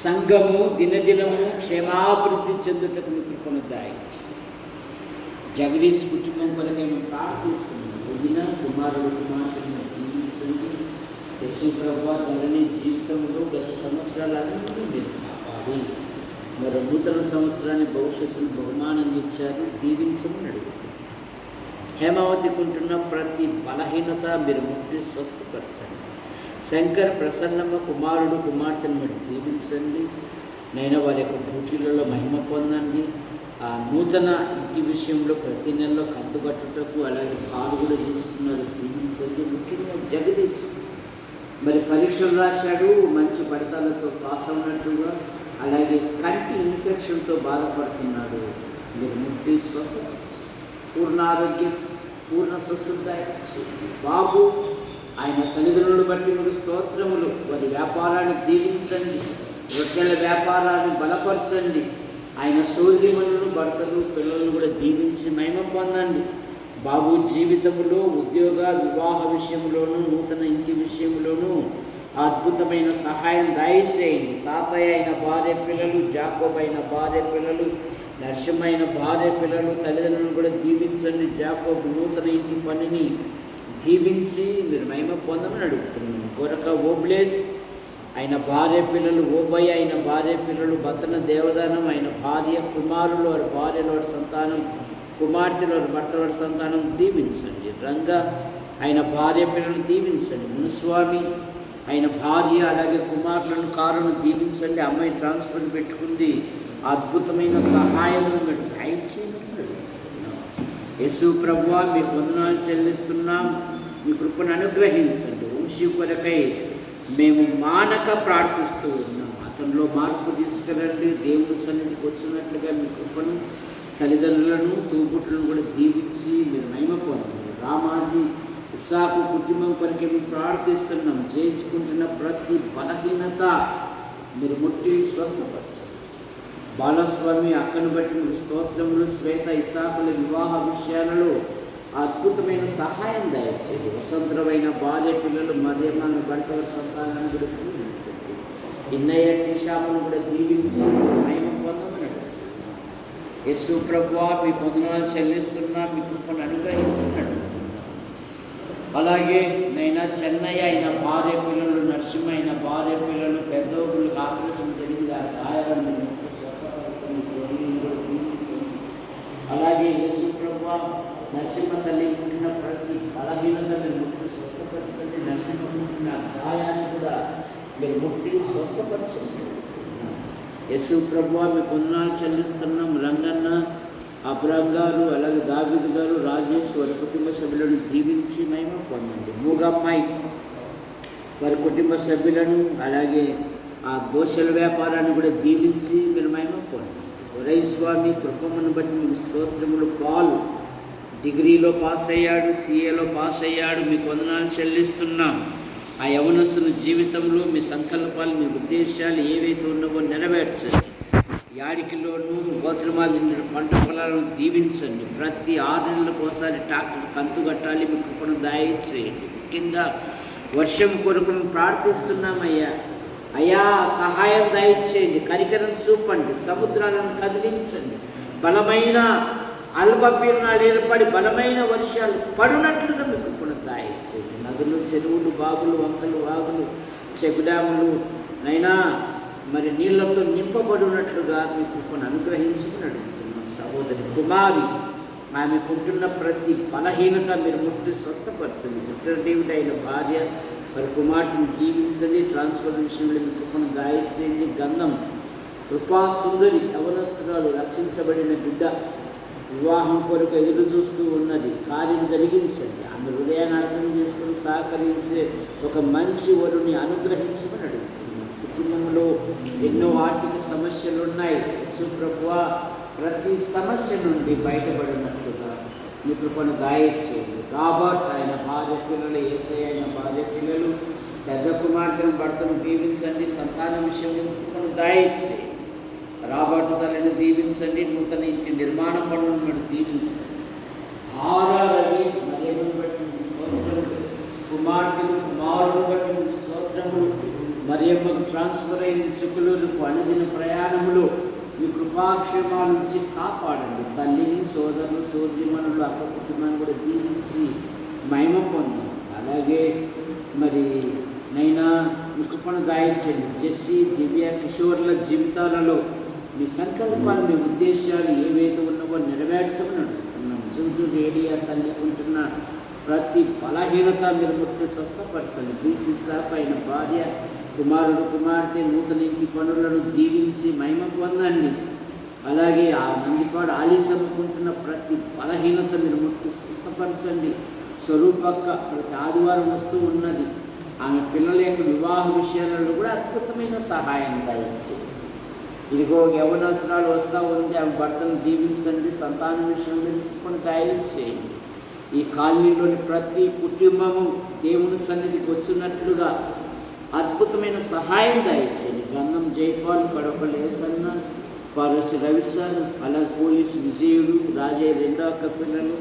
సంఘము దినదినము క్షేమాభివృద్ధి చెందుటకు కృపణదాయి. జగదీష్ కుటుంబం కొరకు మేము ప్రార్థిస్తున్నాం. వదిన కుమారుడు కుమార్తెను దీవించండి. యశుప్రభ ధరణి జీవితంలో గత సంవత్సరాలన్నీ మీరు కాపాడి మరో నూతన సంవత్సరాన్ని భవిష్యత్తును బహుమానం ఇచ్చారు. దీవించమని అడుగుతుంది. హేమావతికుంటున్న ప్రతి బలహీనత మీరు ముట్టి స్వస్థపరచండి. శంకర్ ప్రసన్నమ్మ కుమారుడు కుమార్తెను మీరు దీవించండి. నైనా వారి యొక్క డ్యూటీలలో మహిమ పొందండి. ఆ నూతన ఇంటి విషయంలో ప్రతి నెలలో కంతు కట్టుటకు, అలాగే కాలు కూడా తీసుకున్నారు, దీవించండి. ముఖ్యంగా జగదీష్ మరి పరీక్షలు రాశాడు, మంచి ఫలితాలతో పాస్ అవునట్టుగా, అలాగే కంటి ఇన్ఫెక్షన్తో బాధపడుతున్నాడు. మీరు ముట్టి స్వస్థపరచండి. పూర్ణ ఆరోగ్యం, పూర్ణ స్వస్థత. బాబు ఆయన తల్లిదండ్రులను బట్టి మీరు స్తోత్రములు. వారి వ్యాపారాన్ని దీవించండి, రొట్టెల వ్యాపారాన్ని బలపరచండి. ఆయన సోదరిమణులను, భర్తలు, పిల్లలను కూడా దీవించి మహిమ పొందండి. బాబు జీవితంలో ఉద్యోగ వివాహ విషయంలోనూ, నూతన ఇంటి విషయంలోనూ అద్భుతమైన సహాయం దయచేయండి. తాతయ్య అయిన భార్య పిల్లలు, జాకోబ్ అయిన భార్య పిల్లలు, నర్సమైన భార్య పిల్లలు, తల్లిదండ్రులను కూడా దీవించండి. జాకోబ్ నూతన ఇంటి పనిని దీవించి మీరు మహిమ పొందమని అడుగుతున్నాను. గొరక ఓబ్లేస్ ఆయన భార్య పిల్లలు, ఓబయ్య అయిన భార్య పిల్లలు, బతన దేవదానం ఆయన భార్య కుమారులు, వారి భార్యలు, వారి సంతానం, కుమార్తెలు, వారి భర్త, వారి సంతానం దీవించండి. రంగ ఆయన భార్య పిల్లలు దీవించండి. మునుస్వామి ఆయన భార్య అలాగే కుమారులను, కారును దీవించండి. అమ్మాయి ట్రాన్స్ఫర్ పెట్టుకుంది. అద్భుతమైన సహాయం మీరు దయచేయండి. యేసు ప్రభువా మీకు వందనాలు చెల్లిస్తున్నాం. మీ కృపను అనుగ్రహించండి. వంశీ కొరకై మేము మానక ప్రార్థిస్తూ ఉన్నాం. అతనిలో మార్పు తీసుకురండి. దేవుని సన్నిధికి వచ్చినట్లుగా మీ కృపను, తల్లిదండ్రులను, తోబుట్టులను కూడా దీవించి మీరు మహిమ పొందండి. రామాజీ ఇస్సాకు కుటుంబం కొరకే మేము ప్రార్థిస్తున్నాం. చేసుకుంటున్న ప్రతి బలహీనత మీరు ముట్టి స్వస్థపరచండి. బాలస్వామి అక్కను బట్టి మీరు స్తోత్రములు. శ్వేత ఇస్సాకుల వివాహ విషయాలలో అద్భుతమైన సహాయం దయచేయండి. వసంతరమైన భార్య పిల్లలు, మధ్యమాన భర్త సంతానాన్ని కూడా దీవించండి. ఇన్నయ్య టీషాపును కూడా దీవించి మహిమ పొందమని యేసు ప్రభువా మీ వందనాలు చెల్లిస్తున్నా, మీ కృపను అనుగ్రహించినట్టు. అలాగే నైనా చెన్నయ్య అయిన భార్య పిల్లలు, నరసింహ అయిన భార్య పిల్లలు, పెద్దోగులకు ఆపరేషన్ జరిగి ఆ గాయాలను స్వస్థపరచండి. అలాగే యేసు ప్రభువా నరసింహ తల్లి ఉంటున్న ప్రతి బలహీనత మీరు ముట్టి స్వస్థపరచండి. నరసింహ ఉంటున్న గాయాన్ని కూడా మీరు ముట్టి స్వస్థపరచండి. యేసు ప్రభువా మీకు వందనాలు చెల్లిస్తున్నాం. రంగన్న, అబ్రాం గారు, అలాగే దావీదు గారు, రాజేష్ వారి కుటుంబ సభ్యులను దీవించి మహిమ పొందండి. మూగమ్మాయి వారి కుటుంబ సభ్యులను, అలాగే ఆ దోషల వ్యాపారాన్ని కూడా దీవించి మీరు మహిమ పొందండి. స్వామి కృపమును బట్టి మీకు స్తోత్రములు. పాలు డిగ్రీలో పాస్ అయ్యాడు, సిఏలో పాస్ అయ్యాడు, మీకు వందనాలు చెల్లిస్తున్నాం. ఆ యవనస్తుల జీవితంలో మీ సంకల్పాలు, మీ ఉద్దేశాలు ఏవైతే ఉన్నావో నెరవేర్చండి. యాడికిలోనూ గోత్రమాల పంట పొలాలను దీవించండి. ప్రతి 6 నెలలకు ఒకసారి ట్రాక్టర్ కంతు కట్టాలి, మీ కృపను దయచేయండి. ముఖ్యంగా వర్షం కొరకు ప్రార్థిస్తున్నామయ్యా. అయ్యా సహాయం దయచేయండి, కనికరం చూపండి, సముద్రాలను కదిలించండి. బలమైన అల్పపీడనాలు ఏర్పడి బలమైన వర్షాలు పడినట్లుగా మీ కృపను దయచేయండి. నదులు, చెరువులు, బాగులు, వంకలు, వాగులు, చెక్ డ్యాములు నైనా మరి నీళ్లతో నింపబడినట్లుగా మీ కృపను అనుగ్రహించుకుని అడుగుతున్నాం. సహోదరి కుమారి ఆమెకుంటున్న ప్రతి బలహీనత మీరు ముట్టి స్వస్థపరచండి. పుట్టిన అయిన భార్య మరి కుమార్తెను దీవించండి. ట్రాన్స్ఫర్ విషయంలో మీ కృపను దయచేయండి. గంధం కృపాసుందరి యవనస్తురాలు రక్షించబడిన బిడ్డ వివాహం కొరకు ఎదురు చూస్తూ ఉన్నది, కార్యం జరిగించండి. ఆమె హృదయాన్ని అర్థం చేసుకుని సహకరించే ఒక మంచి వరుని అనుగ్రహించమని అడుగుతున్నాం. కుటుంబంలో ఎన్నో ఆర్థిక సమస్యలు ఉన్నాయి. యేసు ప్రభువా ప్రతి సమస్య నుండి బయటపడినట్లుగా మీ కృపను దయచేయండి. రాబర్ట్ ఆయన భార్య పిల్లలు, యేసయ్య అయిన భార్య పిల్లలు, పెద్ద కుమార్తెను భర్తను దీవించండి. సంతాన విషయంలో కృపను దయచేయండి. రాబర్ట్ తల్లిని దీవించండి. నూతన ఇంటి నిర్మాణ పనులను మీరు దీవించండి. ఆరారవి మరియమ్మను బట్టి స్తోత్రములు, కుమార్తెను కుమారుని బట్టి స్తోత్రములు. మరియమ్మకు ట్రాన్స్ఫర్ అయింది చిక్కులూరుకు అనుదిన ప్రయాణములు మీ కృపాక్షేమాల నుంచి కాపాడండి. తల్లిని, సోదరులు, సోదరిమణులు, అక్క కుటుంబాన్ని కూడా దీవించి మహిమ పొందాం. అలాగే మరి నైనా మీ కృపను దయచేయండి. జెస్సీ, దివ్య, కిషోర్ల జీవితాలలో మీ సంకల్పాలు, మీ ఉద్దేశాలు ఏవైతే ఉన్నావో నెరవేర్చమని అడుగుతున్నాం. జూజు ఏరియా తల్లి ఉంటున్న ప్రతి బలహీనత మీరు ముట్టి స్వస్థపరచండి. బీసీ సాప్ అయిన భార్య, కుమారుడు, కుమార్తె నూతన ఇంటి పనులను దీవించి మహిమ పొందండి. అలాగే ఆ నందిపాడు ఆలీసమ్ముకుంటున్న ప్రతి బలహీనత మీరు ముట్టి స్వస్థపరచండి. స్వరూపక్క ప్రతి ఆదివారం వస్తూ ఉన్నది. ఆమె పిల్లల యొక్క వివాహ విషయాలలో కూడా అద్భుతమైన సహాయం దయచేయండి. ఇదిగో యవనవసరాలు వస్తూ ఉంది, ఆమె భర్తను దీవించండి. సంతాన విషయంలో కొన్ని దయచేయండి. ఈ కాలనీలోని ప్రతి కుటుంబము దేవుని సన్నిధికి వచ్చినట్లుగా అద్భుతమైన సహాయం దయచేయండి. గంధం జైపాల్, కడపల్లి ఏసన్న, ఫారెస్ట్ రవిసార్, అలాగే పోలీసు విజయుడు, రాజయ్య రెండో అక్క పిల్లలు,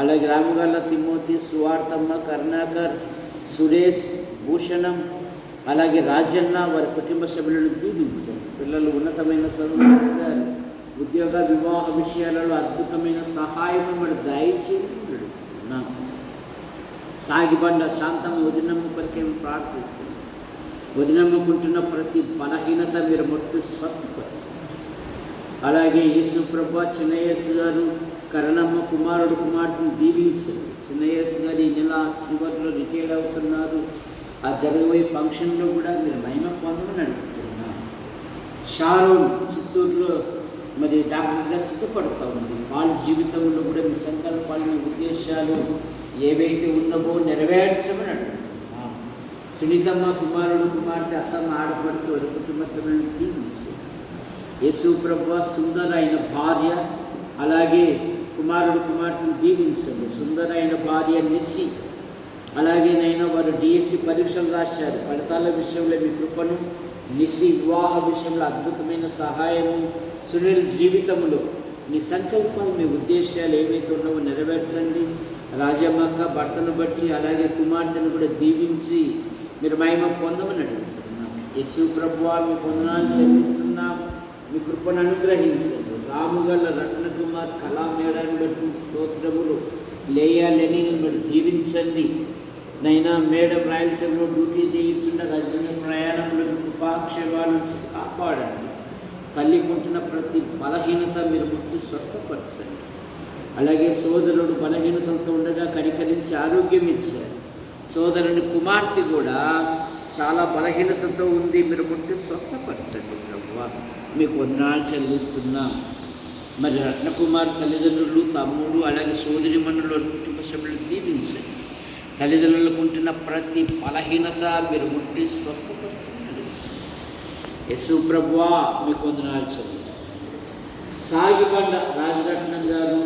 అలాగే రామగల్ల తిమోతి, సువార్తమ్మ, కరుణాకర్, సురేష్, భూషణం, అలాగే రాజన్న వారి కుటుంబ సభ్యులను దీవించండి. పిల్లలు ఉన్నతమైన చదువులు, ఉద్యోగ, వివాహ విషయాలలో అద్భుతమైన సహాయం మరి దయచేయండి. సాగిబండ శాంతమ్మ వదినమ్మ కొరికే ప్రార్థిస్తుంది. వదినమ్మకుంటున్న ప్రతి బలహీనత మీరు మొట్టు స్వస్థపరచండి. అలాగే యేసు ప్రభు, చిన్నయేసు గారు, కరణమ్మ కుమారుడు, కుమార్తెను దీవించండి. చిన్నయేసు గారు ఈ నెల చివరిలో రిటైర్ అవుతున్నారు. ఆ జరగబోయే ఫంక్షన్లో కూడా మీరు మహిమ పొందమని అడుగుతున్నారు. షారోన్ చిత్తూరులో మరి డాక్టర్గా సిద్ధపడుతూ ఉంది. వాళ్ళ జీవితంలో కూడా మీ సంకల్పాలు, మీ ఉద్దేశాలు ఏవైతే ఉన్నావో నెరవేర్చమని అడుగుతున్నాం. సునీతమ్మ కుమారుడు, కుమార్తె, అత్తమ్మ, ఆడపడుచు వారి కుటుంబ సభ్యులను దీవించి. యేసు ప్రభువా సుందరైన భార్య, అలాగే కుమారుడు, కుమార్తెను దీవించండి. సుందరైన భార్య నిస్సి, అలాగే నైనా వారు డిఎస్సి పరీక్షలు రాశారు. ఫలితాల విషయంలో మీ కృపను, నిస్సి వివాహ విషయంలో అద్భుతమైన సహాయము, సునీల్ జీవితంలో మీ సంకల్పాలు, మీ ఉద్దేశాలు ఏవైతే ఉన్నావో నెరవేర్చండి. రాజమ్మక్క భర్తను బట్టి, అలాగే కుమార్తెను కూడా దీవించి మీరు మహిమ పొందమని అడుగుతున్నాం. యేసు ప్రభువా మీ వందనాలు చెల్లిస్తున్నాం. మీ కృపను అనుగ్రహించండి. రాముగల రత్నకుమార్ కళామేళాన్ని బట్టి స్తోత్రములు. లేయా లెనిన్ బట్టి దీవించండి నైనా. మేడం రాయలసీమలో డ్యూటీ చేయిస్తుండగా ప్రయాణంలో కృపాక్షేమాలను కాపాడండి. కలిగుంటున్న ప్రతి బలహీనత మీరు ముట్టి స్వస్థపరచండి. అలాగే సోదరుడు బలహీనతలతో ఉండగా కనికరించి ఆరోగ్యం ఇచ్చారు. సోదరుని కుమార్తె కూడా చాలా బలహీనతతో ఉంది, మీరు ముట్టి స్వస్థపరచండి ప్రభువా. మీకు వందనాలు చెల్లిస్తున్నాం. మరి రత్నకుమార్ తల్లిదండ్రులు, తమ్ముడు, అలాగే సోదరి మనులు, కుటుంబ సభ్యులను దీవించండి. తల్లిదండ్రులకు ఉంటున్న ప్రతి బలహీనత మీరు ముట్టి స్వస్థపరచండి. యేసు ప్రభువా మీకు వందనాలు చెల్లిస్తాను. సాగిబండ రాజరత్నం గారు,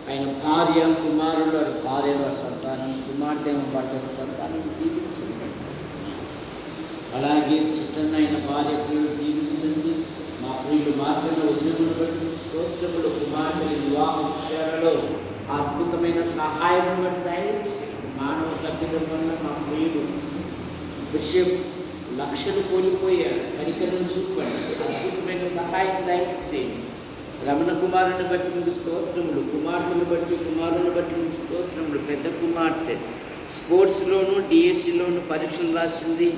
ఆయన భార్య, కుమారుడు, భార్య సంతానం, కుమార్తె భర్త సంతానం దీవించండి. అలాగే చిట్టన్న అయిన భార్య ప్రియులు దీవించండి. మా ప్రియులు మాత్రమే వదిలిన బట్టి స్తోత్రములు. కుమార్తె వివాహ విషయాలలో అద్భుతమైన సహాయం బట్టి దయచేయండి. మానవ తప్పిదం వల్ల మా ప్రియుడు విషయం లక్షలు కోల్పోయాడు, కనికరం చూపండి. అద్భుతమైన సహాయం దయచేయండి. రమణ కుమారుని బట్టి మీకు స్తోత్రములు. కుమార్తెను బట్టి మీకు స్తోత్రములు. పెద్ద కుమార్తె స్పోర్ట్స్లోను డిఎస్సిలోను పరీక్షలు రాసింది.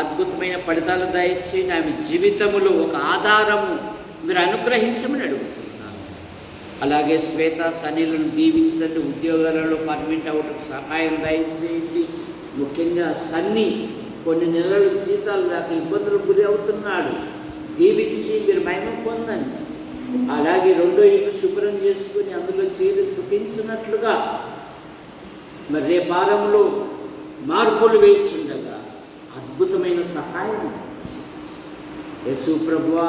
అద్భుతమైన ఫలితాలు దయచేయండి. ఆమె జీవితంలో ఒక ఆధారము మీరు అనుగ్రహించమని అడుగుతున్నాను. అలాగే శ్వేత సనీలను దీవించండి. ఉద్యోగాలలో పర్మిట్ అవ్వడానికి సహాయం దయచేయండి. ముఖ్యంగా సన్నీ కొన్ని నెలలు జీతాలు లేక ఇబ్బందులకు గురి అవుతున్నాడు. దీవించి మీరు మహిమ పొందండి. అలాగే రెండో ఇల్లు శుభ్రం చేసుకుని అందులో చేరి స్థుతించినట్లుగా మరి రేపారంలో మార్పులు వేయించుండగా అద్భుతమైన సహాయం. యేసు ప్రభువా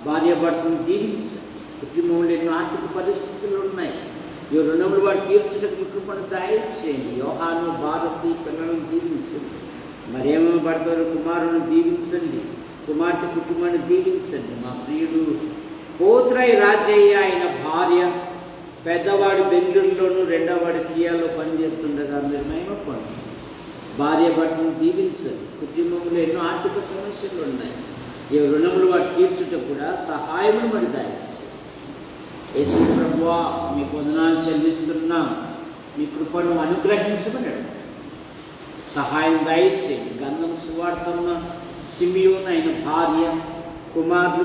భార్యాభర్తను దీవించండి. కుటుంబంలో ఎన్నో ఆర్థిక పరిస్థితులు ఉన్నాయి. ఈ రుణములు వాడు తీర్చడానికి కృపను దయచేయండి. యోహాను, భారతి పిల్లలను దీవించండి. మరేమో భర్త కుమారుని దీవించండి. కుమార్తె కుటుంబాన్ని దీవించండి. మా ప్రియుడు పోత్రై రాజయ్య ఆయన భార్య, పెద్దవాడు బెంగళూరులోను, రెండోవాడు కియాలో పనిచేస్తుండగా మీరు మహిమ పొందండి. భార్య భర్తను దీవించండి. కుటుంబంలో ఎన్నో ఆర్థిక సమస్యలు ఉన్నాయి. ఈ రుణములు వాడు తీర్చుట కూడా సహాయమును మరి దయచేయండి. యేసు ప్రభువా మీకు వందనాలు చెల్లిస్తున్నాం. మీ కృపను అనుగ్రహించమని సహాయం దయచేయండి. గంధం సువార్తమ్మ, సిమియోన్ అయిన భార్య,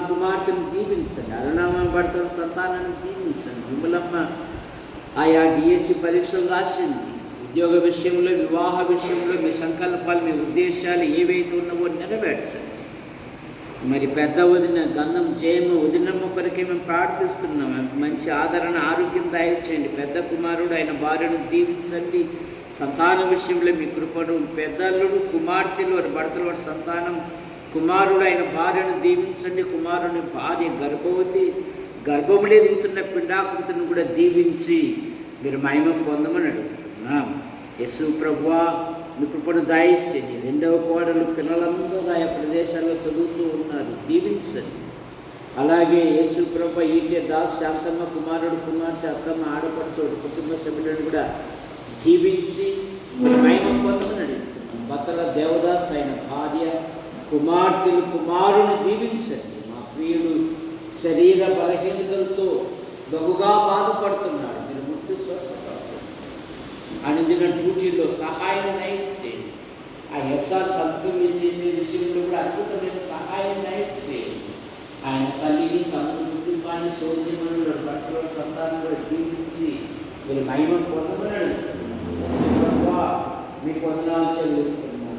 కుమార్తెను దీవించండి. అరుణామ భర్త సంతానాన్ని దీవించండి. విమలమ్మ ఆయా డిఎస్సి పరీక్షలు రాసింది. ఉద్యోగ విషయంలో, వివాహ విషయంలో మీ సంకల్పాలు, మీ ఉద్దేశాలు ఏవైతే ఉన్నావో నెరవేర్చండి. మరి పెద్ద వదిన గంధం జయమ్మ వదినమ్మ కొరకే మేము ప్రార్థిస్తున్నాం. మంచి ఆదరణ, ఆరోగ్యం దయచేయండి. పెద్ద కుమారుడు ఆయన భార్యను దీవించండి. సంతాన విషయంలో మీ కృపను, పెద్దలుడు కుమార్తెలు వారి భర్తలు వారి సంతానం, కుమారుడు ఆయన భార్యను దీవించండి. కుమారుని భార్య గర్భవతి, గర్భములో ఎదుగుతున్న పిండాకృతిని కూడా దీవించి మీరు మహిమ పొందమని అడుగుతున్నాం. యేసు ప్రభువా మీ కృపను దయచేయండి. రెండవ కోడలు పిల్లలందరూ ఆయా ప్రదేశాల్లో చదువుతూ ఉన్నారు, దీవించండి. అలాగే యేసు ప్రభు ఈకే దాస్, శాంతమ్మ కుమారుడు, కుమార్తె, అత్తమ్మ, ఆడపడుచోడు, కుటుంబ సభ్యులను కూడా దీవించి మహిమ పొందమని అడుగుతున్నాం. బతల దేవదాస్ ఆయన భార్య, కుమార్తెలు, కుమారుని దీవించండి. మా ప్రియుడు శరీర బలహీనతలతో బహుగా బాధపడుతున్నాడు, మీరు ముట్టు స్వస్థపరచండి. అనుదిన డ్యూటీలో సహాయం దయచేయండి. ఆ ఎస్ఆర్ సంతకం చేసే విషయంలో కూడా అద్భుతమైన సహాయం దయచేయండి. ఆయన తల్లిని, తమ్ముడు, కుటుంబాన్ని, సోదరిమణులు, భర్తల సంతానం కూడా దీవించి మీరు మహిమ పొందమని అడుగుతున్నాను. మీకు వందనాలు చెల్లిస్తున్నాను.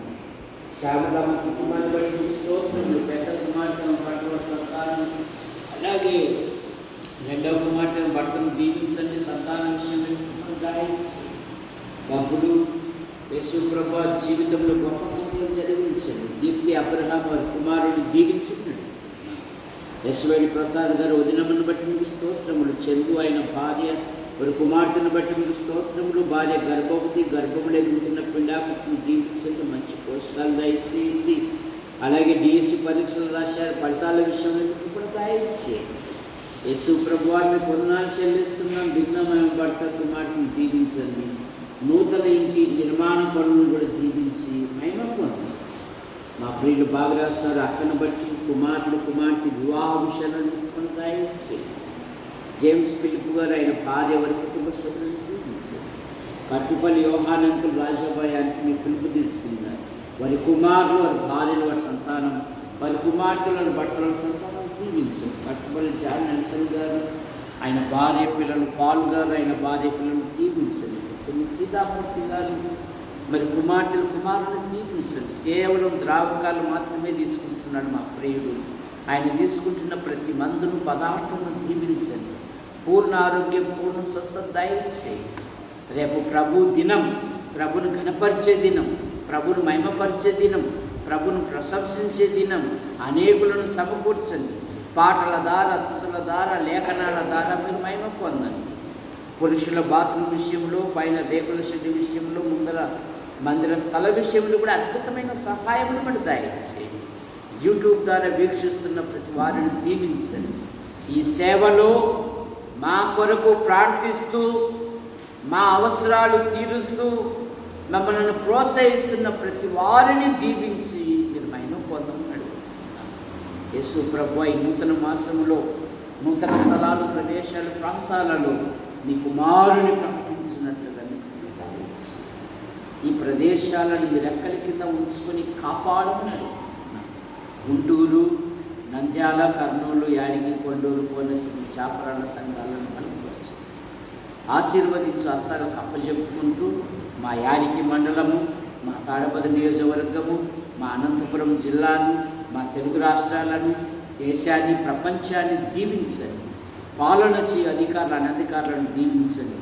శ్యామలమ్మ కుటుంబాన్ని బట్టి మీకు స్తోత్రములు. పెద్ద కుమార్తెను, భర్తల సంతానం, అలాగే రెండవ కుమార్తెను, భర్తను దీవించండి. సంతాన విషయంలో దయచేయండి. బాబులు యేసు ప్రభు జీవితంలో గొప్ప కార్యాలు జరిగించండి. దీప్తి అబ్రహాం వారి కుమారుడిని దీవించండి. యశ్వేడి ప్రసాద్ గారు వదినమ్మను బట్టి మీకు స్తోత్రములు. చందు అయిన భార్య వారి కుమార్తెను బట్టి మీకు స్తోత్రములు. భార్య గర్భవతి, గర్భములో ఎదుగుతున్న పిండాకుని దీవించండి. మంచి పోషకాలు దయచేయండి. అలాగే డిఎస్సి పరీక్షలు రాశారు, ఫలితాల విషయంలో మీకు కూడా దయచేయండి. యేసు ప్రభువారిని వందనాలు చెల్లిస్తున్నాం. భిన్నమైన భర్త కుమార్తెను దీవించండి. నూతన ఇంటి నిర్మాణ పనులను కూడా దీవించి మహిమ పొందండి. మా ప్రియులు బాగా రాస్తారు. అక్కను బట్టి కుమార్తె వివాహ విషయాలను దయచేయండి. జేమ్స్ పిలుపు గారు ఆయన భార్య వారి కుటుంబ సభ్యులను దీవించండి. కట్టుపల్లి యోహాన్ అంకుల్ రాజాబాయి అంకుల్ని పిలుపు తీసుకున్నారు. వారి కుమారులు, వారి భార్యలు, వారి సంతానం, వారి కుమార్తెలను బట్టల సంతానం దీవించండి. కట్టుపల్లి జాన్ నెల్సన్ గారు ఆయన భార్య పిల్లలు, పాల్ గారు ఆయన భార్య పిల్లలను దీవించండి. కొన్ని సీతామూర్తి గారు మరి కుమార్తెలు, కుమారులను దీవించండి. కేవలం ద్రావకాలు మాత్రమే తీసుకుంటున్నాడు మా ప్రియుడు. ఆయన తీసుకుంటున్న ప్రతి మందును, పదార్థమును దీవించండి. పూర్ణ ఆరోగ్యం, పూర్ణ స్వస్థత దయచేయండి. రేపు ప్రభు దినం, ప్రభును ఘనపరిచే దినం, ప్రభును మహిమపరిచే దినం, ప్రభును ప్రశంసించే దినం. అనేకులను సమకూర్చండి. పాటల ద్వారా, స్తుతుల ద్వారా, లేఖనాల ద్వారా మీరు మహిమ పొందండి. పురుషుల బాత్రూమ్ విషయంలో, పైన రేకుల షెడ్ విషయంలో, ముందర మందిర స్థల విషయంలో కూడా అద్భుతమైన సహాయములు మనం దయచేయండి. యూట్యూబ్ ద్వారా వీక్షిస్తున్న ప్రతి వారిని దీవించండి. ఈ సేవలో మా కొరకు ప్రార్థిస్తూ, మా అవసరాలు తీరుస్తూ మమ్మల్ని ప్రోత్సహిస్తున్న ప్రతి వారిని దీవించి మీరు మహిమ పొందమని అడుగుతున్నాను. యేసు ప్రభువా, ఈ నూతన మాసంలో నూతన స్థలాలు, ప్రదేశాలు, ప్రాంతాలలో నీ కుమారుని ప్రకటించినట్లుగా ఈ ప్రదేశాలను మీరు రెక్కల కింద ఉంచుకొని కాపాడమని అడుగుతున్నాను. గుంటూరు, నంద్యాల, కర్నూలు, యాడికి, కొండూరు, కోనసీమ, చాపరాల సంఘాలను కలుపుకోవచ్చు. ఆశీర్వదించు హస్తాలకు అప్పచెప్పుకుంటూ మా యాడికి మండలము, మా తాడపద నియోజకవర్గము, మా అనంతపురం జిల్లాను, మా తెలుగు రాష్ట్రాలను, దేశాన్ని, ప్రపంచాన్ని దీవించండి. పాలన చేయ అధికారులను, అనధికారులను దీవించండి.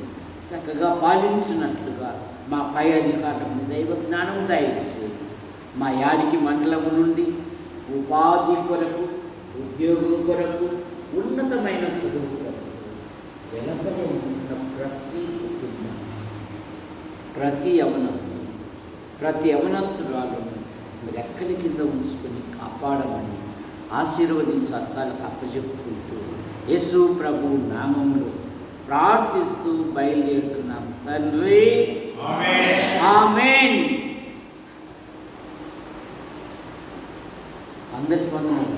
చక్కగా పాలించినట్లుగా మా పై అధికారులను దైవ జ్ఞానం దయచేయండి. మా యాడికి మండలం నుండి ఉపాధి కొరకు, ఉద్యోగం కొరకు, ఉన్నతమైన చదువు కొరకు వెనకనే ఉంటున్న ప్రతి కుటుంబం, ప్రతి యవనస్తురాలను రెక్కల కింద ఉంచుకొని కాపాడమని ఆశీర్వదించి హస్తాలకు అప్పచెప్పుకుంటూ యేసు ప్రభు నామములో ప్రార్థిస్తూ బయలుదేరుతున్నాం తండ్రి. ఆమేన్. అందరి వందనాలు.